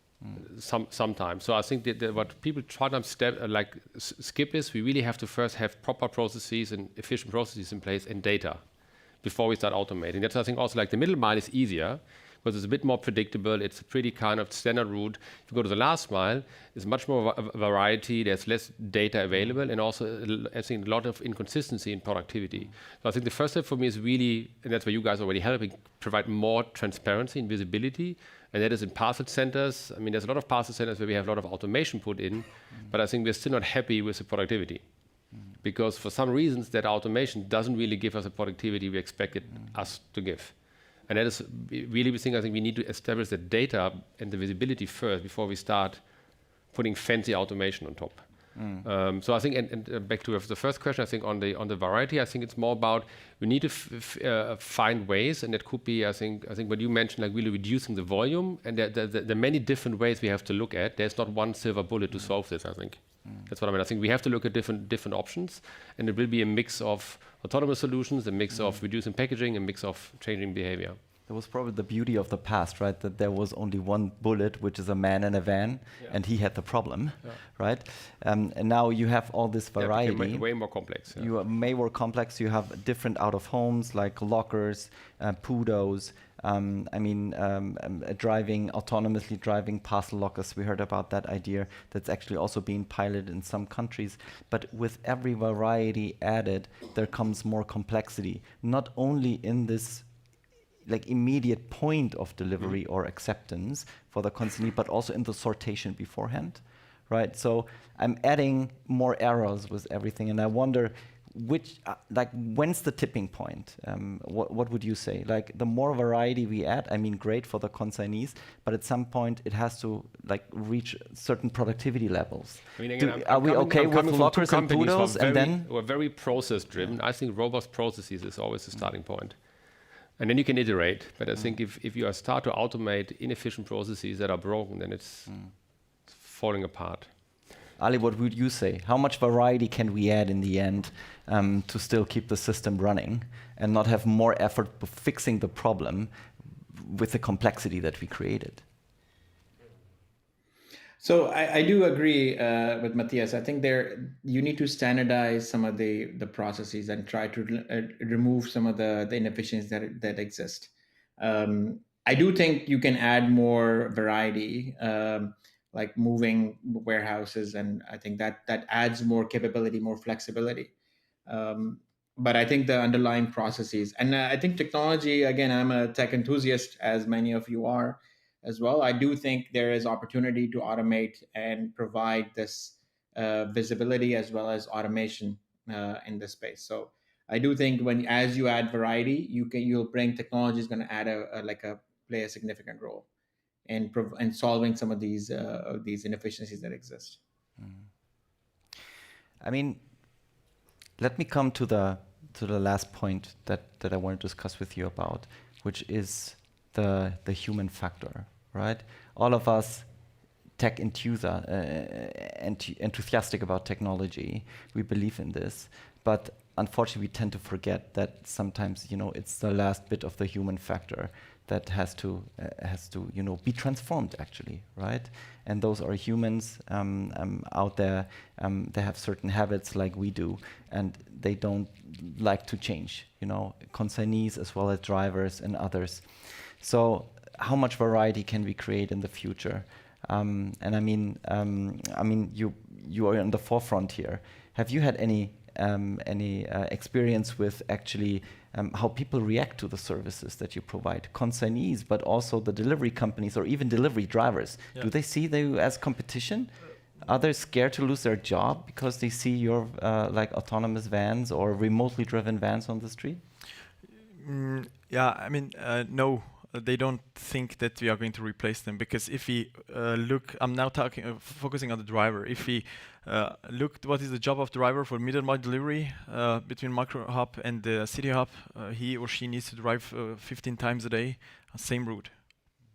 sometimes. So I think that what people try to skip is we really have to first have proper processes and efficient processes in place and data before we start automating. That's, I think, also like the middle mile is easier because it's a bit more predictable. It's a pretty kind of standard route. If you go to the last mile, there's much more variety. There's less data available, and also I think a lot of inconsistency in productivity. So I think the first step for me is really, and that's where you guys are already helping, provide more transparency and visibility. And that is in parcel centers. I mean, there's a lot of parcel centers where we have a lot of automation put in, but I think we're still not happy with the productivity. Because for some reasons that automation doesn't really give us the productivity we expected us to give. And that is really the thing. I think we need to establish the data and the visibility first before we start putting fancy automation on top. So I think, and back to the first question, I think on the variety, I think it's more about we need to find ways, and that could be, I think what you mentioned, like really reducing the volume, and the many different ways we have to look at. There's not one silver bullet to solve this, I think. That's what I mean. I think we have to look at different options, and it will be a mix of autonomous solutions, a mix of reducing packaging, a mix of changing behavior. That was probably the beauty of the past, right? That there was only one bullet, which is a man in a van, and he had the problem, right? And now you have all this variety. It became way more complex. Yeah. You are way more complex. You have different out of homes like lockers, PUDOs. Autonomously driving parcel lockers. We heard about that idea. That's actually also being piloted in some countries. But with every variety added, there comes more complexity. Not only in this like immediate point of delivery or acceptance for the consignee, but also in the sortation beforehand, right? So I'm adding more errors with everything, and I wonder when's the tipping point? What would you say? Like the more variety we add, I mean, great for the consignees, but at some point it has to like reach certain productivity levels. I mean, again, are we okay with lockers and PUDOs? And then we're very process driven. I think robust processes is always the starting point. And then you can iterate. But I think if you start to automate inefficient processes that are broken, then it's falling apart. Ali, what would you say? How much variety can we add in the end to still keep the system running and not have more effort fixing the problem with the complexity that we created? So I do agree with Matthias. I think you need to standardize some of the processes and try to remove some of the inefficiencies that exist. I do think you can add more variety, like moving warehouses, and I think that adds more capability, more flexibility. But I think the underlying processes, and I think technology, again, I'm a tech enthusiast, as many of you are as well. I do think there is opportunity to automate and provide this visibility as well as automation in this space. So I do think as you add variety, you'll bring technology is going to add play a significant role in solving some of these inefficiencies that exist. I mean, let me come to the last point that I want to discuss with you about, which is the human factor, right? All of us tech enthusiastic about technology, we believe in this, but unfortunately we tend to forget that sometimes it's the last bit of the human factor that has to be transformed actually, right? And those are humans out there. They have certain habits like we do, and they don't like to change. Consignees as well as drivers and others. So how much variety can we create in the future? And I mean, you are in the forefront here. Have you had any experience with actually how people react to the services that you provide, consignees, but also the delivery companies or even delivery drivers? Yeah. Do they see you as competition? Are they scared to lose their job because they see your like autonomous vans or remotely driven vans on the street? No. They don't think that we are going to replace them, because if we look, I'm now focusing on the driver. If we look, what is the job of driver for middle mile delivery between micro hub and the city hub? He or she needs to drive 15 times a day, same route,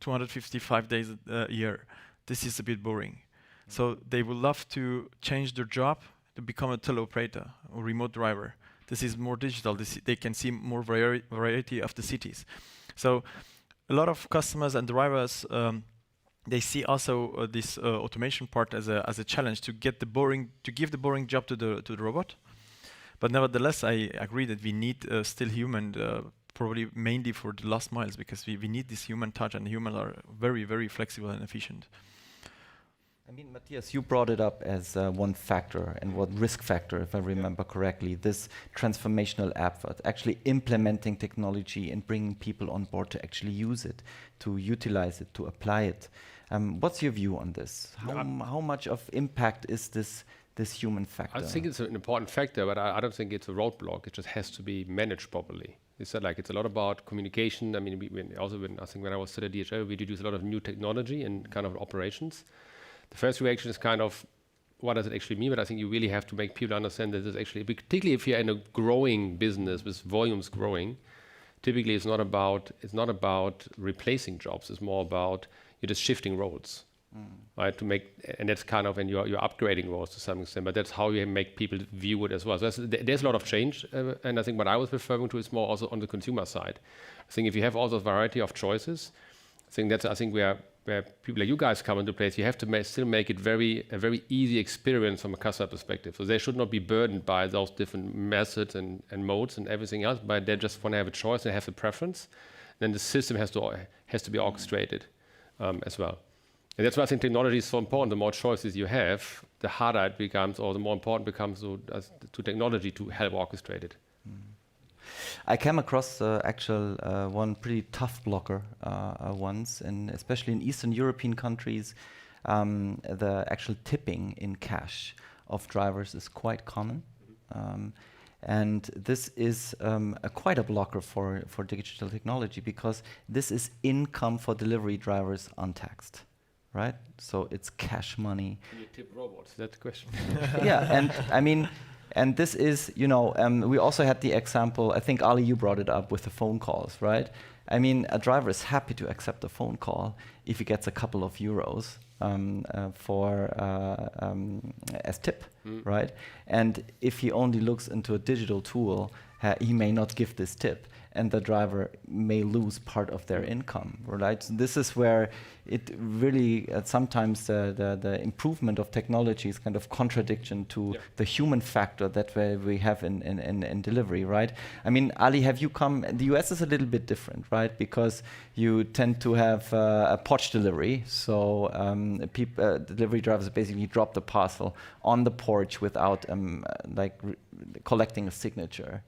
255 days a year. This is a bit boring. So they would love to change their job, to become a teleoperator or remote driver. This is more digital. They can see more variety of the cities. So a lot of customers and drivers, they see also this automation part as a challenge to give the boring job to the robot. But nevertheless, I agree that we need still human, probably mainly for the last miles, because we need this human touch, and humans are very, very flexible and efficient. I mean, Matthias, you brought it up as one factor and one risk factor, if I remember correctly, this transformational effort, actually implementing technology and bringing people on board to actually use it, to utilize it, to apply it. What's your view on this? How much of impact is this human factor? I think it's an important factor, but I don't think it's a roadblock. It just has to be managed properly. It's a lot about communication. I mean, when I was still at DHL, we introduced a lot of new technology and kind of operations. The first reaction is kind of, what does it actually mean? But I think you really have to make people understand that it's actually, particularly if you're in a growing business with volumes growing, typically it's not about replacing jobs. It's more about you're just shifting roles, right? And that's kind of, and you're upgrading roles to some extent. But that's how you make people view it as well. So there's a lot of change, and I think what I was referring to is more also on the consumer side. I think if you have all those variety of choices, I think where people like you guys come into place, you have to still make it a very easy experience from a customer perspective. So they should not be burdened by those different methods and modes and everything else, but they just want to have a choice and have a preference. Then the system has to be orchestrated as well. And that's why I think technology is so important. The more choices you have, the harder it becomes, or the more important it becomes to technology to help orchestrate it. I came across one pretty tough blocker once, and especially in Eastern European countries, the actual tipping in cash of drivers is quite common. And this is quite a blocker for digital technology, because this is income for delivery drivers untaxed, right? So it's cash money. Can you tip robots? That's the question. Yeah, and I mean, and this is, we also had the example, I think Ali, you brought it up with the phone calls, right? I mean, a driver is happy to accept a phone call if he gets a couple of euros as tip, right? And if he only looks into a digital tool, he may not give this tip, and the driver may lose part of their income, right? So this is where it really, sometimes the improvement of technology is kind of contradiction to the human factor that we have in delivery, right? I mean, Ali, have you come, the US is a little bit different, right? Because you tend to have a Porsche delivery, so delivery drivers basically drop the parcel on the porch without collecting a signature.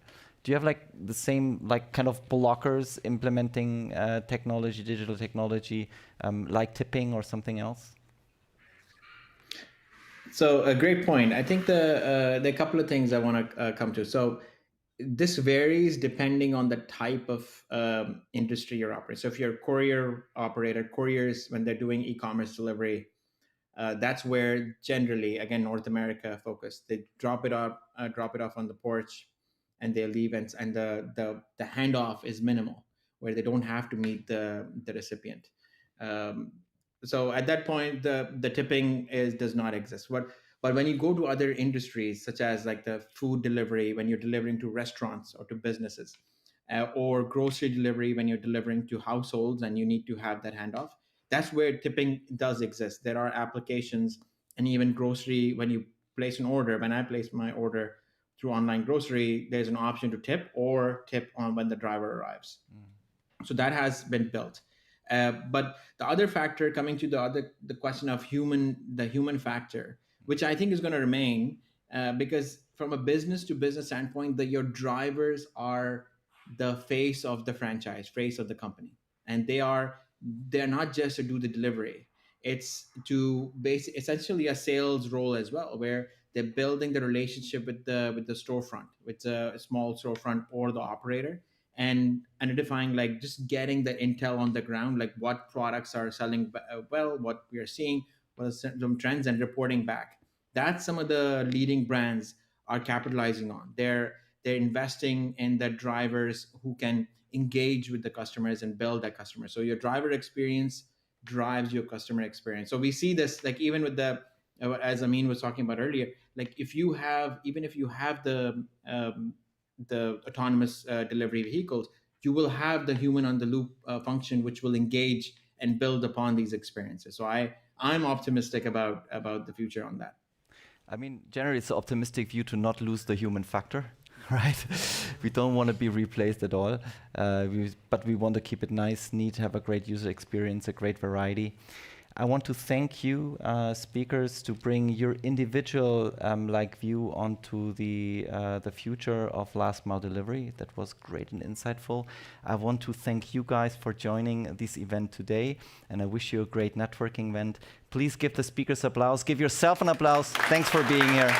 Do you have the same kind of blockers implementing technology, digital technology, like tipping or something else? So a great point. I think there are a couple of things I want to come to. So this varies depending on the type of industry you're operating. So if you're a courier operator, couriers, when they're doing e-commerce delivery, that's where generally, again, North America focused, they drop it off on the porch, and they leave, and the handoff is minimal, where they don't have to meet the recipient. So at that point, the tipping does not exist. But when you go to other industries, such as like the food delivery, when you're delivering to restaurants or to businesses, or grocery delivery, when you're delivering to households and you need to have that handoff, that's where tipping does exist. There are applications, and even grocery, when you place an order, when I place my order through online grocery, there's an option to tip or tip on when the driver arrives. So that has been built. But the other factor, coming to the question of the human factor, which I think is going to remain, because from a business to business standpoint, your drivers are the face of the franchise, face of the company, and they're not just to do the delivery. It's to essentially a sales role as well, where they're building the relationship with the storefront, with a small storefront or the operator, and identifying, just getting the intel on the ground, what products are selling well, what we are seeing, what are some trends, and reporting back. That's some of the leading brands are capitalizing on. They're investing in the drivers who can engage with the customers and build that customer. So your driver experience drives your customer experience. So we see this, even with the as Amin was talking about earlier, like even if you have the autonomous delivery vehicles, you will have the human on the loop function, which will engage and build upon these experiences. So I'm optimistic about the future on that. I mean, generally, it's an optimistic view to not lose the human factor, right? We don't want to be replaced at all, but we want to keep it nice, neat, have a great user experience, a great variety. I want to thank you, speakers, to bring your individual view onto the future of last mile delivery. That was great and insightful. I want to thank you guys for joining this event today, and I wish you a great networking event. Please give the speakers applause. Give yourself an applause. Thanks for being here.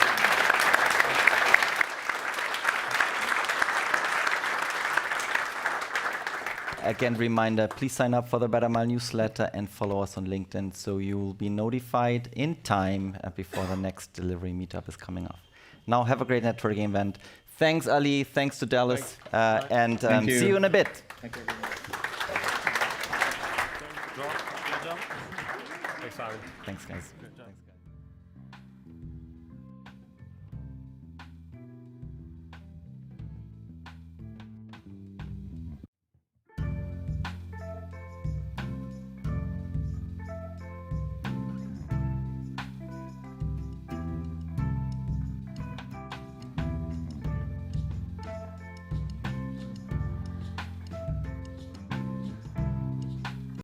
Again, reminder, please sign up for the Bettermile newsletter and follow us on LinkedIn so you will be notified in time before the next delivery meetup is coming up. Now, have a great networking event. Thanks, Ali. Thanks to Dallas. And see you in a bit. Thank you. Thanks, Simon. Thanks, guys.